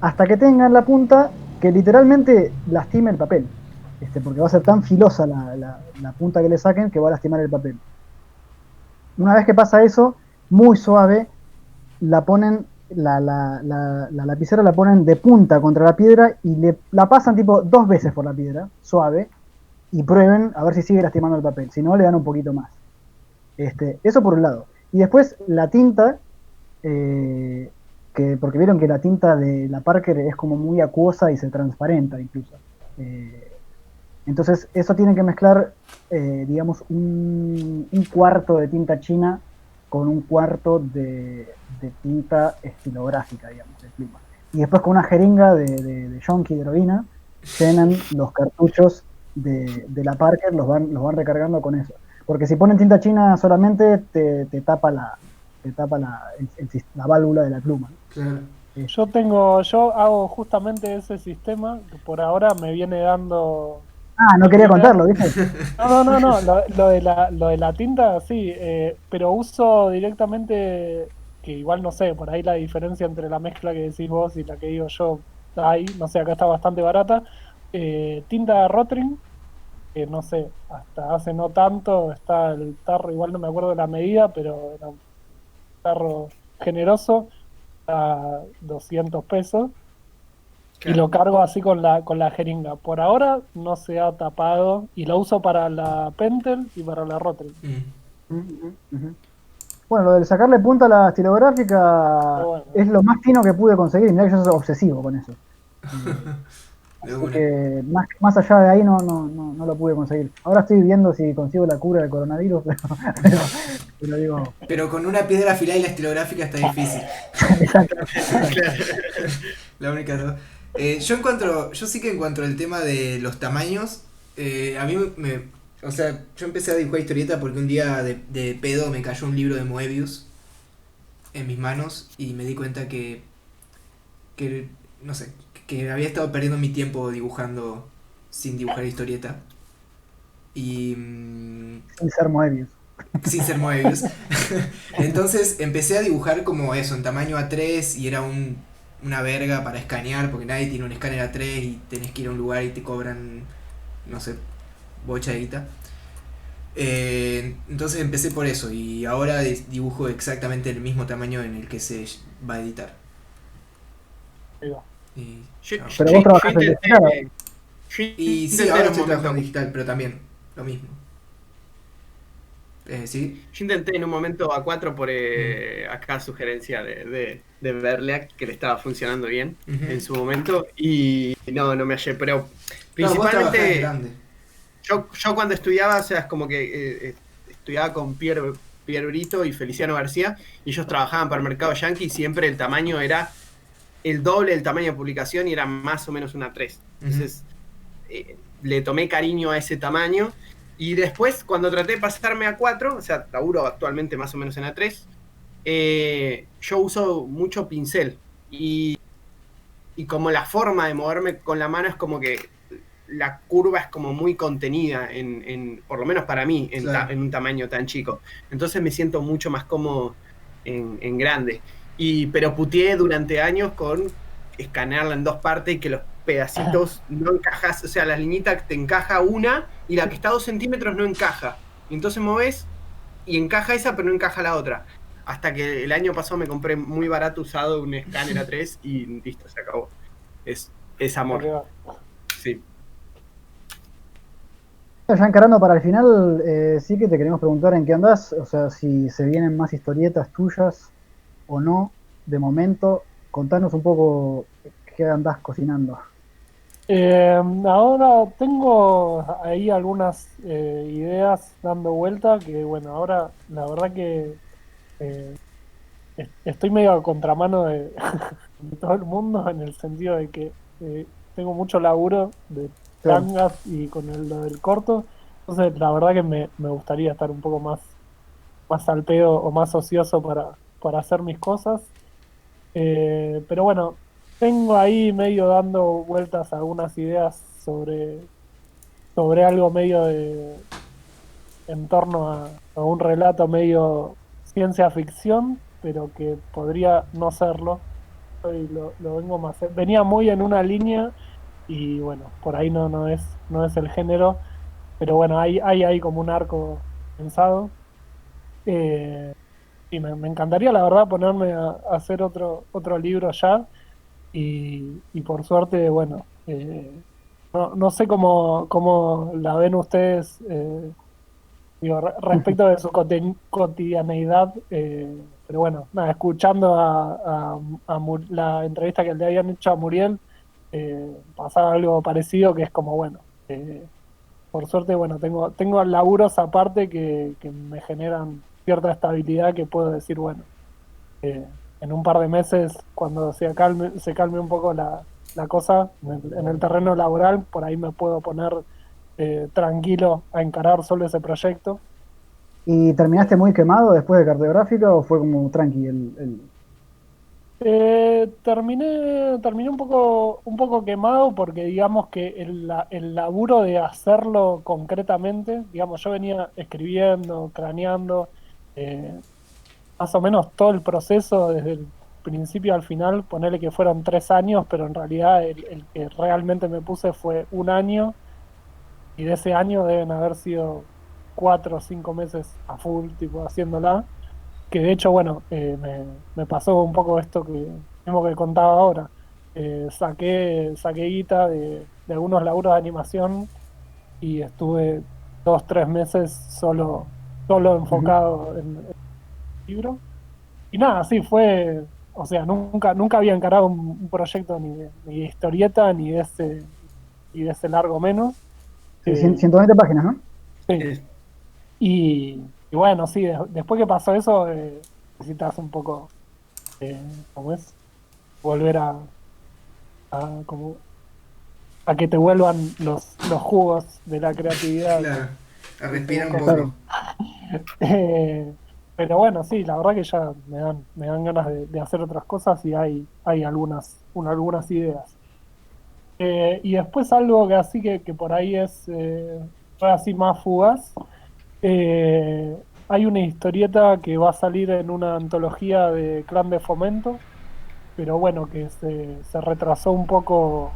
hasta que tengan la punta que literalmente lastime el papel, porque va a ser tan filosa la punta que le saquen que va a lastimar el papel. Una vez que pasa eso, muy suave, la lapicera la ponen de punta contra la piedra y la pasan tipo 2 veces por la piedra, suave, y prueben a ver si sigue lastimando el papel. Si no, le dan un poquito más. Eso por un lado. Y después la tinta, porque vieron que la tinta de la Parker es como muy acuosa y se transparenta incluso. Entonces eso tiene que mezclar, digamos, un cuarto de tinta china con un cuarto de tinta estilográfica, digamos, de pluma. Y después con una jeringa de yonki de heroína, llenan los cartuchos de la Parker, los van recargando con eso. Porque si ponen tinta china solamente, te tapa la válvula de la pluma. Claro. Yo hago justamente ese sistema que por ahora me viene dando. No quería contarlo, ¿viste? No, lo de la tinta sí, pero uso directamente, que igual no sé, por ahí la diferencia entre la mezcla que decís vos y la que digo yo, ahí, no sé, acá está bastante barata. Tinta Rotring, que no sé, hasta hace no tanto está el tarro, igual no me acuerdo de la medida, pero era un tarro generoso, a 200 pesos. Y lo cargo así con la jeringa. Por ahora no se ha tapado y lo uso para la Pentel y para la Rotring. Bueno, lo de sacarle punta a la estilográfica es lo más fino que pude conseguir. Mirá que yo soy obsesivo con eso. Así que más allá de ahí no lo pude conseguir. Ahora estoy viendo si consigo la cura del coronavirus, pero digo... Pero con una piedra afilada y la estilográfica está difícil. Exacto. La única dos. Yo sí que encuentro el tema de los tamaños. A mí o sea, yo empecé a dibujar historieta porque un día de pedo me cayó un libro de Moebius en mis manos y me di cuenta que no sé, que había estado perdiendo mi tiempo dibujando sin dibujar historieta. Y sin ser Moebius. Sin ser Moebius. Entonces empecé a dibujar como eso, en tamaño A3 y era una verga para escanear porque nadie tiene un escáner A3 y tenés que ir a un lugar y te cobran, no sé, bocha de guita. Entonces empecé por eso y ahora dibujo exactamente el mismo tamaño en el que se va a editar. Pero vos trabajás en digital. Y sí, ahora estoy trabajando en digital, pero también lo mismo. ¿Sí? Yo intenté en un momento A4 por acá sugerencia de Berleak, que le estaba funcionando bien en su momento, y no me hallé, pero principalmente yo cuando estudiaba, o sea, es como que estudiaba con Pierre Brito y Feliciano García, y ellos trabajaban para el mercado yankee y siempre el tamaño era el doble del tamaño de publicación y era más o menos una 3. Entonces le tomé cariño a ese tamaño. Y después, cuando traté de pasarme a 4, o sea, laburo actualmente más o menos en A3, yo uso mucho pincel y como la forma de moverme con la mano es como que la curva es como muy contenida, por lo menos para mí, Claro. en un tamaño tan chico. Entonces me siento mucho más cómodo en grande. Pero puteé durante años con escanearla en dos partes y que los pedacitos no encajas, o sea, la liñita te encaja una y la que está a 2 centímetros no encaja. Y entonces moves y encaja esa, pero no encaja la otra. Hasta que el año pasado me compré muy barato usado un escáner A3 y listo, se acabó. Es amor, sí. Ya encarando para el final, sí que te queremos preguntar en qué andás, o sea, si se vienen más historietas tuyas o no, de momento, contanos un poco qué andás cocinando. Ahora tengo ahí algunas ideas dando vuelta que, bueno, ahora la verdad que eh, estoy medio a contramano de todo el mundo en el sentido de que tengo mucho laburo de Claro. tangas y con lo del corto, entonces la verdad que me gustaría estar un poco más al pedo o más ocioso para hacer mis cosas. Pero bueno, tengo ahí medio dando vueltas algunas ideas sobre algo medio en torno a un relato medio ciencia ficción, pero que podría no serlo. Y lo vengo más. Venía muy en una línea y bueno, por ahí no es el género, pero bueno, hay ahí como un arco pensado. Eh, y me encantaría, la verdad, ponerme a hacer otro libro ya. Y por suerte, bueno, no sé cómo la ven ustedes, digo, respecto de su cotidianeidad, pero bueno, nada, escuchando la entrevista que le habían hecho a Muriel, pasaba algo parecido que es como, bueno, por suerte, bueno, tengo laburos aparte que me generan cierta estabilidad que puedo decir, bueno, eh, en un par de meses, cuando se calme un poco la cosa en el terreno laboral, por ahí me puedo poner tranquilo a encarar solo ese proyecto. ¿Y terminaste muy quemado después de cartográfica o fue como tranqui Terminé un poco quemado porque digamos que el laburo de hacerlo concretamente, digamos, yo venía escribiendo, craneando, eh, más o menos todo el proceso desde el principio al final, ponerle que fueron 3 años, pero en realidad el que realmente me puse fue un año y de ese año deben haber sido 4 o 5 meses a full, tipo haciéndola, que de hecho, bueno, me pasó un poco esto mismo que contaba ahora. Saqué guita de algunos laburos de animación y estuve 2, 3 meses solo el...? enfocado en el libro. Y nada, sí, o sea, nunca había encarado un proyecto ni de historieta, ni de ese largo menos. Sí, Eh, 120 páginas, ¿no? sí. Y bueno, sí, después que pasó eso, necesitas un poco, ¿cómo es? Volver como, a que te vuelvan los jugos de la creatividad Claro. A que respirar un buscas. poco. Claro. Eh, pero bueno, sí, la verdad que ya me dan ganas de hacer otras cosas y hay algunas ideas. Y después algo que así que por ahí fue así más fugaz. eh, Hay una historieta que va a salir en una antología de Clan de Fomento, pero bueno, que se retrasó un poco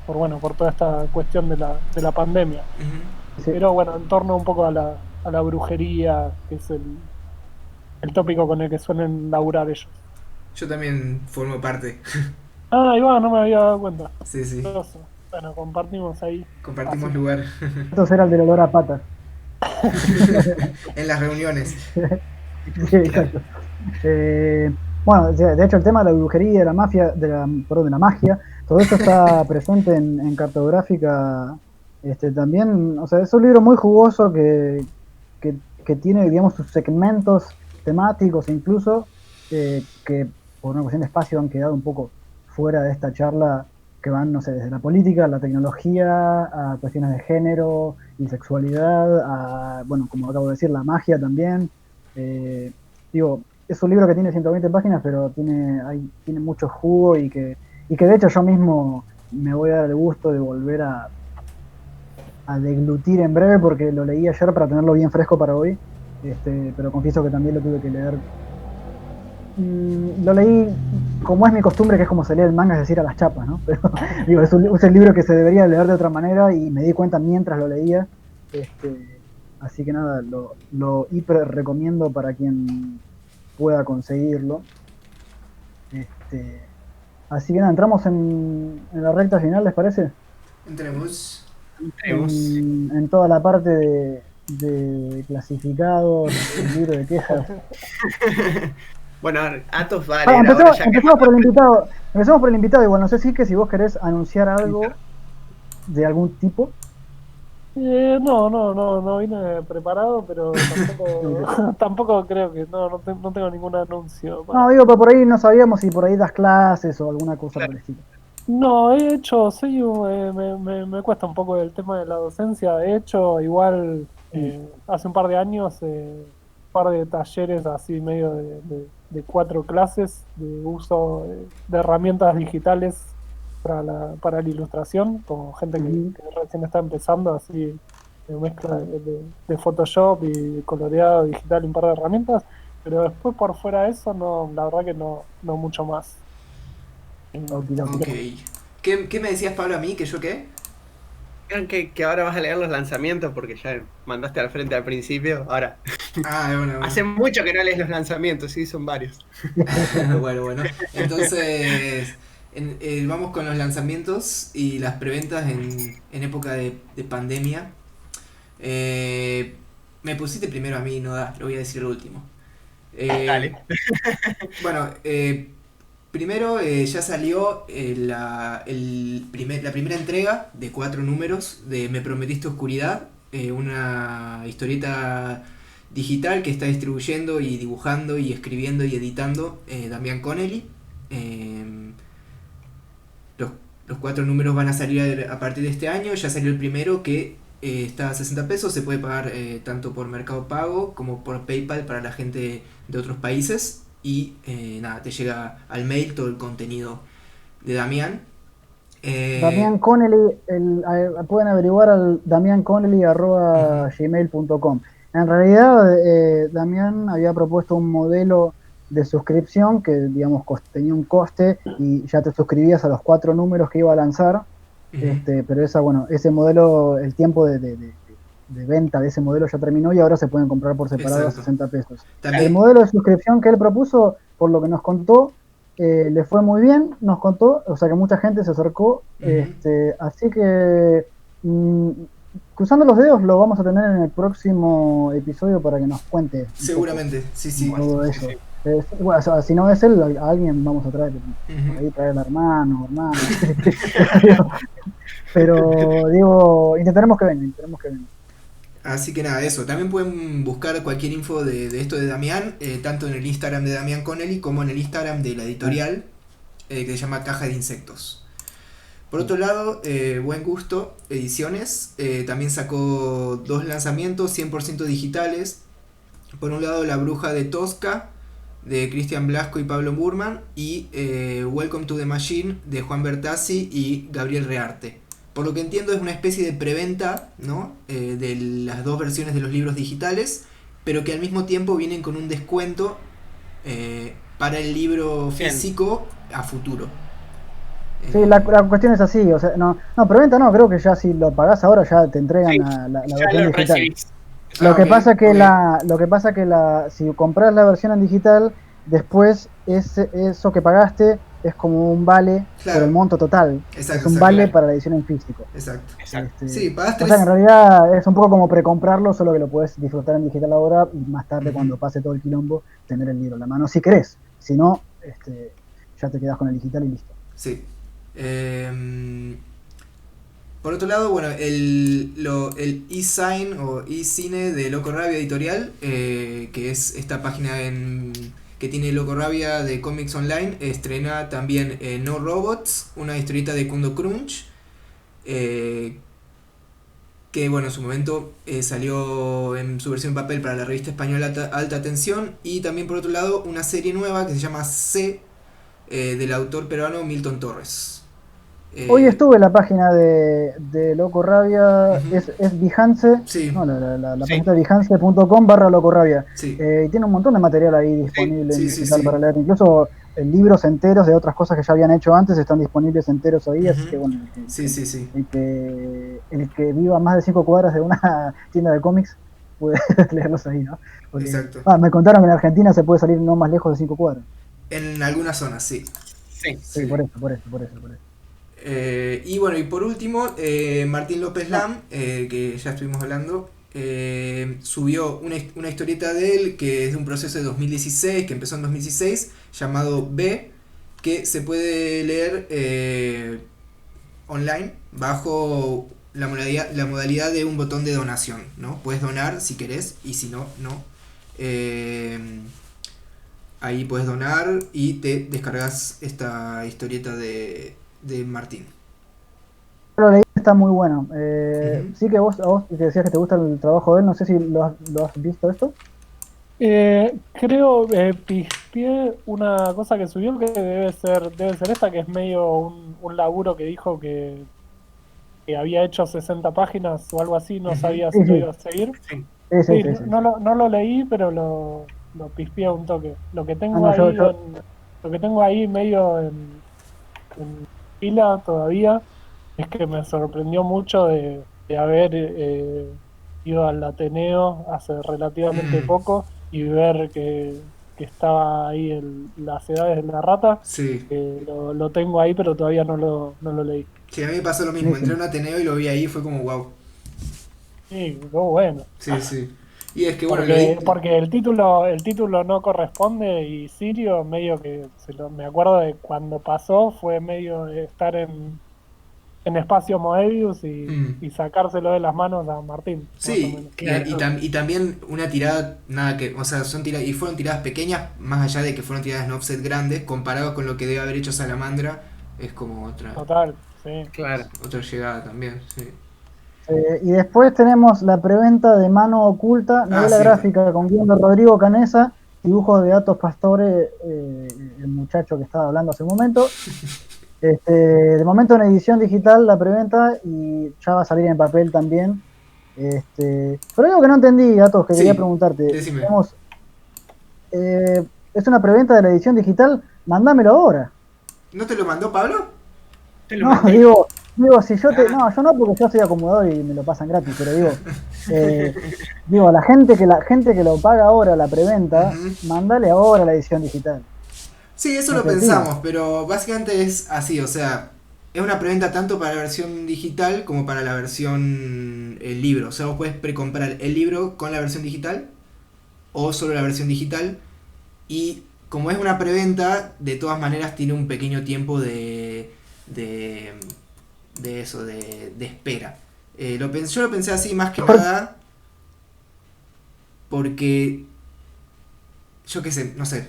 por toda esta cuestión de la pandemia. Ujú. Sí. Pero bueno, en torno un poco a la brujería, que es el tópico con el que suelen laburar ellos. Yo también formo parte. Ah, ahí va, no me había dado cuenta. Sí, sí. Grosso. Bueno, compartimos ahí. Compartimos Así. lugar Esto será el del olor a patas. en las reuniones. Sí, exacto. Bueno, de hecho el tema de la brujería, de la mafia, perdón, de la magia, todo eso está presente en cartográfica, también, o sea, es un libro muy jugoso que tiene, digamos, sus segmentos temáticos, incluso que por una cuestión de espacio han quedado un poco fuera de esta charla, que van, no sé, desde la política, la tecnología, a cuestiones de género y sexualidad, a, bueno, como acabo de decir, la magia también. eh, digo, es un libro que tiene 120 páginas, pero tiene mucho jugo y que de hecho yo mismo me voy a dar el gusto de volver a deglutir en breve porque lo leí ayer para tenerlo bien fresco para hoy, pero confieso que también lo tuve que leer. Lo leí como es mi costumbre, que es como se lee el manga, es decir, a las chapas, ¿no? Pero digo, es un libro que se debería leer de otra manera y me di cuenta mientras lo leía. Así que nada, lo hiper recomiendo para quien pueda conseguirlo. Así que nada, entramos en la recta final, ¿les parece? Entremos. En toda la parte de clasificados, el libro de quejas. Bueno, Atos va a leer ahora ya empezamos por el invitado. Empezamos por el invitado, igual no sé si vos querés anunciar algo de algún tipo. No vine preparado, pero tampoco creo que no tengo ningún anuncio. No, digo, pero por ahí no sabíamos si por ahí das clases o alguna cosa por el estilo. No, he hecho, me cuesta un poco el tema de la docencia. He hecho igual hace un par de años un par de talleres así medio de 4 clases de uso de herramientas digitales para la ilustración, con gente que recién está empezando, así mezcla de Photoshop y coloreado digital y un par de herramientas, pero después por fuera de eso, no, la verdad que no mucho más. Ok. ¿Qué me decías, Pablo, a mí? ¿Que yo qué? Que ahora vas a leer los lanzamientos porque ya mandaste al frente al principio. Ahora, bueno. Hace mucho que no lees los lanzamientos, sí, son varios. Bueno. Entonces, vamos con los lanzamientos y las preventas en época de pandemia. Me pusiste primero a mí, no da, lo voy a decir el último. Dale. Bueno, primero ya salió la primera entrega de 4 números de Me Prometiste Oscuridad, una historieta digital que está distribuyendo y dibujando y escribiendo y editando Damián Connelly. Los 4 números van a salir a partir de este año. Ya salió el primero que está a 60 pesos, se puede pagar tanto por Mercado Pago como por PayPal para la gente de otros países. Y te llega al mail todo el contenido de Damián. Damián Connelly, pueden averiguar al damianconnelly@gmail.com. En realidad, Damián había propuesto un modelo de suscripción que, digamos, tenía un coste y ya te suscribías a los 4 números que iba a lanzar. Pero ese modelo, el tiempo de venta de ese modelo ya terminó y ahora se pueden comprar por separado. Exacto. A 60 pesos. También. El modelo de suscripción que él propuso, por lo que nos contó, le fue muy bien, nos contó, o sea que mucha gente se acercó, así que cruzando los dedos lo vamos a tener en el próximo episodio para que nos cuente. Seguramente, sí. Todo eso. Sí. Bueno, o sea, si no es él, a alguien vamos a traer, ahí traer al hermano. Pero digo, intentaremos que venga. Así que nada, eso. También pueden buscar cualquier info de esto de Damián, tanto en el Instagram de Damián Connelly como en el Instagram de la editorial, que se llama Caja de Insectos. Por otro lado, Buen Gusto Ediciones también sacó 2 lanzamientos 100% digitales. Por un lado, La Bruja de Tosca, de Cristian Blasco y Pablo Burman, y Welcome to the Machine, de Juan Bertazzi y Gabriel Rearte. Por lo que entiendo es una especie de preventa, ¿no? De las 2 versiones de los libros digitales, pero que al mismo tiempo vienen con un descuento para el libro físico a futuro. Sí, la cuestión es así, o sea, no, preventa no, creo que ya si lo pagás ahora ya te entregan la versión digital. Lo que pasa que si compras la versión en digital, después eso que pagaste es como un vale por el monto total. Es un vale para la edición en físico. Exacto. Sí, pagaste. O sea, en realidad es un poco como precomprarlo, solo que lo puedes disfrutar en digital ahora y más tarde, cuando pase todo el quilombo, tener el libro en la mano si querés. Si no, ya te quedás con el digital y listo. Sí. Por otro lado, bueno, el e-sign o e-cine de Loco Rabia Editorial, que es esta página que tiene Loco Rabia de cómics online, estrena también No Robots, una historieta de Kundo Crunch, que que bueno, en su momento salió en su versión en papel para la revista española Alta Tensión, y también por otro lado una serie nueva que se llama C, del autor peruano Milton Torres. Hoy estuve en la página de Loco Rabia, Ujú. es Behance, Sí, no, la Sí, página de Behance.com/Loco Rabia. sí, Y tiene un montón de material ahí sí, disponible en sí, sí, digital para sí. leer. Incluso libros enteros de otras cosas que ya habían hecho antes están disponibles enteros ahí. Así que Ujú. bueno, Sí, sí, sí. el que viva a más de 5 cuadras de una tienda de cómics puede leerlos ahí, ¿no? Porque Exacto. me contaron que en Argentina se puede salir no más lejos de 5 cuadras. En algunas zonas, sí. sí. Sí, Sí. por eso, por eso, por eso, por eso. Y bueno, y por último, Martín López No, Lam, que ya estuvimos hablando, subió una historieta de él que es de un proceso de 2016, que empezó en 2016, llamado B, que se puede leer online bajo la modalidad de un botón de donación, ¿no? Puedes donar si querés y si no, no. Eh, Ahí puedes donar y te descargas esta historieta de Martín. lo leí, está muy bueno. Ujú. Sí que a vos que decías que te gusta el trabajo de él, no sé si lo has visto esto. Creo, pispié una cosa que subió que debe ser esta, que es medio un laburo que dijo que había hecho 60 páginas o algo así, no Ujú. sabía Sí, si lo sí, iba a seguir. Sí. sí, sí, Sí, sí, sí, sí. no lo leí, pero lo pispié un toque. Ah, no, Lo que tengo ahí medio en fila todavía es que me sorprendió mucho de haber ido al Ateneo hace relativamente Mm, poco y ver que estaba ahí las edades de la rata. sí. Lo tengo ahí, pero todavía no lo leí. Sí, a mí me pasó lo mismo. Entré a buenísimo. un Ateneo y lo vi ahí y fue como wow. Sí, qué bueno. Sí, sí. Y es que bueno, lo di. Porque el título no corresponde y Sirio medio que me acuerdo de cuando pasó, fue medio de estar en espacio Moebius Mm, y sacárselo de las manos a Martín, más o sí, menos. Claro. y también una tirada, nada que, o sea, son tiradas, y fueron tiradas pequeñas, más allá de que fueron tiradas en offset grandes, comparado con lo que debe haber hecho Salamandra, es como Total, sí. Claro. otra llegada también, sí. Y después tenemos la preventa de Mano Oculta, Ah, novela cierto. gráfica con guión de Rodrigo Canesa, dibujos de Atos Pastore, el muchacho que estaba hablando hace un momento. De momento en edición digital la preventa y ya va a salir en papel también. Pero algo que no entendí, Atos, que quería Sí, preguntarte. decime. Tenemos, es una preventa de la edición digital, mándamelo ahora. ¿No te lo mandó Pablo? Te lo No, mandé. si yo te. Ah, No, yo no, porque yo soy acomodador y me lo pasan gratis, pero eh, la gente que lo paga ahora la preventa, Ujú. mándale ahora la edición digital. Sí, eso No lo seas pibe. pensamos, pero básicamente es así, o sea, es una preventa tanto para la versión digital como para la versión el libro. O sea, vos puedes precomprar el libro con la versión digital o solo la versión digital. Y como es una preventa, de todas maneras tiene un pequeño tiempo de, de eso, de espera. Yo lo pensé así más que Mejor. nada porque, yo qué sé, no sé,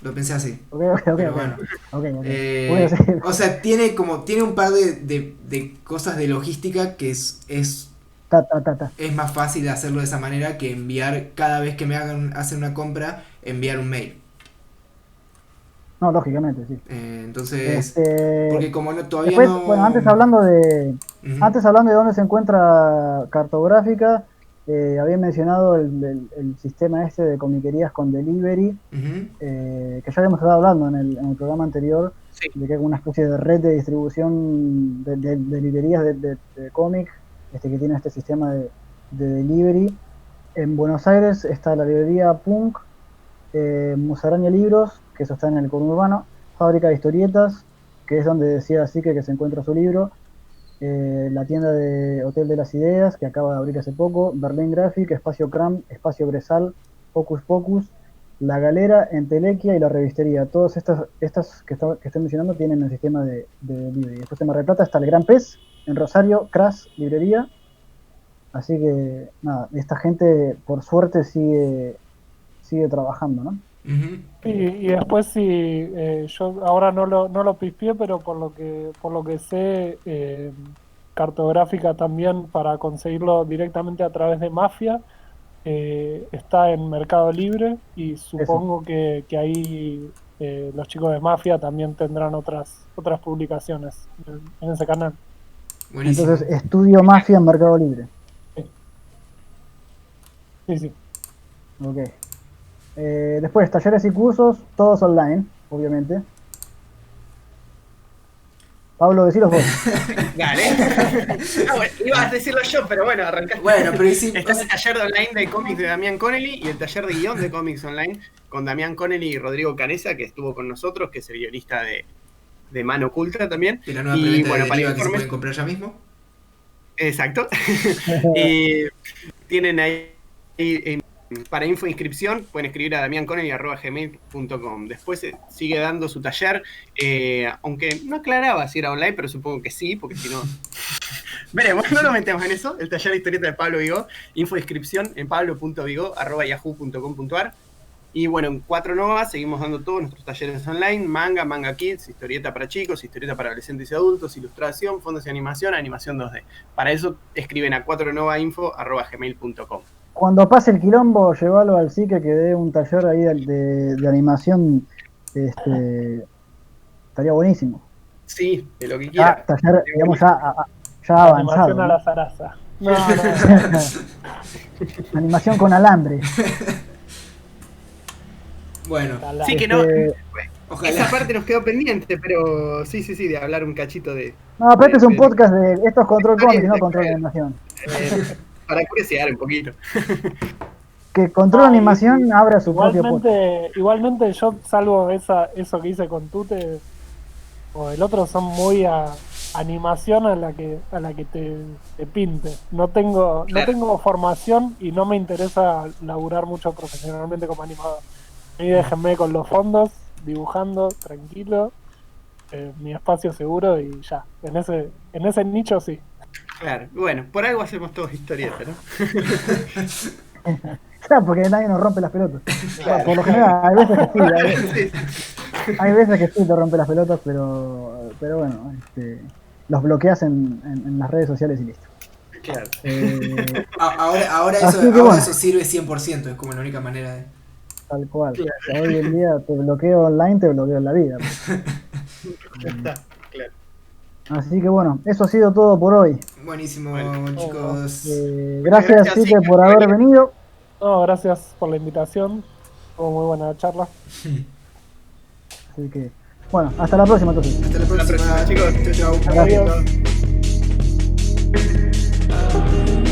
lo pensé así. Ok, ok, ok, Pero ok. bueno. Ok, ok. Bueno, sí. O sea, tiene un par de cosas de logística que Ta, ta, ta, ta. es más fácil hacerlo de esa manera que enviar cada vez que me hagan hacer una compra, enviar un mail. No, lógicamente, sí. Entonces, Este, porque como no, todavía Después, bueno, no... Ujú, antes hablando de dónde se encuentra cartográfica, había mencionado el sistema este de comiquerías con delivery, ujú, que ya habíamos estado hablando en el programa anterior, sí. de que hay una especie de red de distribución de librerías de cómic, que tiene este sistema de delivery. En Buenos Aires está la librería Punk, Musaraña Libros, que eso está en el conurbano, Fábrica de Historietas, que es donde decía así que se encuentra su libro, la tienda de Hotel de las Ideas, que acaba de abrir hace poco, Berlín Graphic, Espacio Cram, Espacio Bresal, Focus Pocus, La Galera, Entelequia y La Revistería. Todas estas que estoy mencionando tienen el sistema de delivery. Después en Mar del Plata está el Gran Pez, en Rosario, Crash Librería. Así que, nada, esta gente por suerte sigue trabajando, ¿no? ujú. Y después sí, yo ahora no lo pispié, pero por lo que sé, cartográfica también para conseguirlo directamente a través de Mafia. Está en Mercado Libre y supongo que ahí los chicos de Mafia también tendrán otras publicaciones en ese canal. Buenísimo. Entonces, Estudio Mafia en Mercado Libre. Sí. Ok. Después, talleres y cursos, todos online, obviamente. Pablo, decilos vos. Dale. Bueno, iba a decirlo yo, pero bueno, arrancaste. Bueno, pero sí, está el taller de online de cómics de Damián Connelly y el taller de guión de cómics online con Damián Connelly y Rodrigo Canesa, que estuvo con nosotros, que es el guionista de Mano Oculta también. de la nueva Y preventa bueno, de para Deriva que se informes, pueden comprar ya mismo. exacto. Y tienen ahí para info e inscripción pueden escribir a damianconnelly@gmail.com. Después sigue dando su taller, aunque no aclaraba si era online, pero supongo que sí, porque si no veremos, no nos metemos en eso. El taller de historieta de Pablo Vigó, info e inscripción en pablo.vigó@yahoo.com.ar. Y bueno, en 4 Nova seguimos dando todos nuestros talleres online: manga kids, historieta para chicos, historieta para adolescentes y adultos, ilustración, fondos y animación 2D. Para eso escriben a 4novainfo@gmail.com. Cuando pase el quilombo, llévalo al Psique que dé un taller ahí de animación. Estaría buenísimo. Sí, de lo que quiera. Taller, digamos, ya avanzado. Animación a ¿no? la zaraza. No. Animación con alambre. Bueno, Sí, que no. ojalá. Esa parte nos quedó pendiente, pero sí, de hablar un cachito de. No, pero este es un podcast de. Esto es Control Comics, no Control Animación. Para curiosear un poquito. Que Control Animación abra su propio podcast. Igualmente yo, salvo eso que hice con Tute o el otro, son muy animación a la que te pinte. No tengo formación y no me interesa laburar mucho profesionalmente como animador. Y déjenme con los fondos, dibujando, tranquilo, mi espacio seguro y ya. En ese nicho sí. Claro, bueno, por algo hacemos todos historietas, ¿no? Claro, porque nadie nos rompe las pelotas. Claro. Por lo general, hay veces que sí. Sí. Hay veces que sí te rompe las pelotas, pero bueno, los bloqueas en las redes sociales y listo. Claro. Ahora Así que bueno. eso sirve 100%, es como la única manera de... Tal cual. Claro. O sea, hoy en día te bloqueo online, te bloqueo en la vida. Ya está, claro. Así que bueno, eso ha sido todo por hoy. Buenísimo, Bueno. chicos. Gracias, Gracias, Quique, Quique, por haber venido. No, gracias por la invitación. Fue muy buena charla. Así que, bueno, hasta la próxima entonces. Hasta la Hasta la próxima, próxima, chicos. Chau. Gracias. Adiós.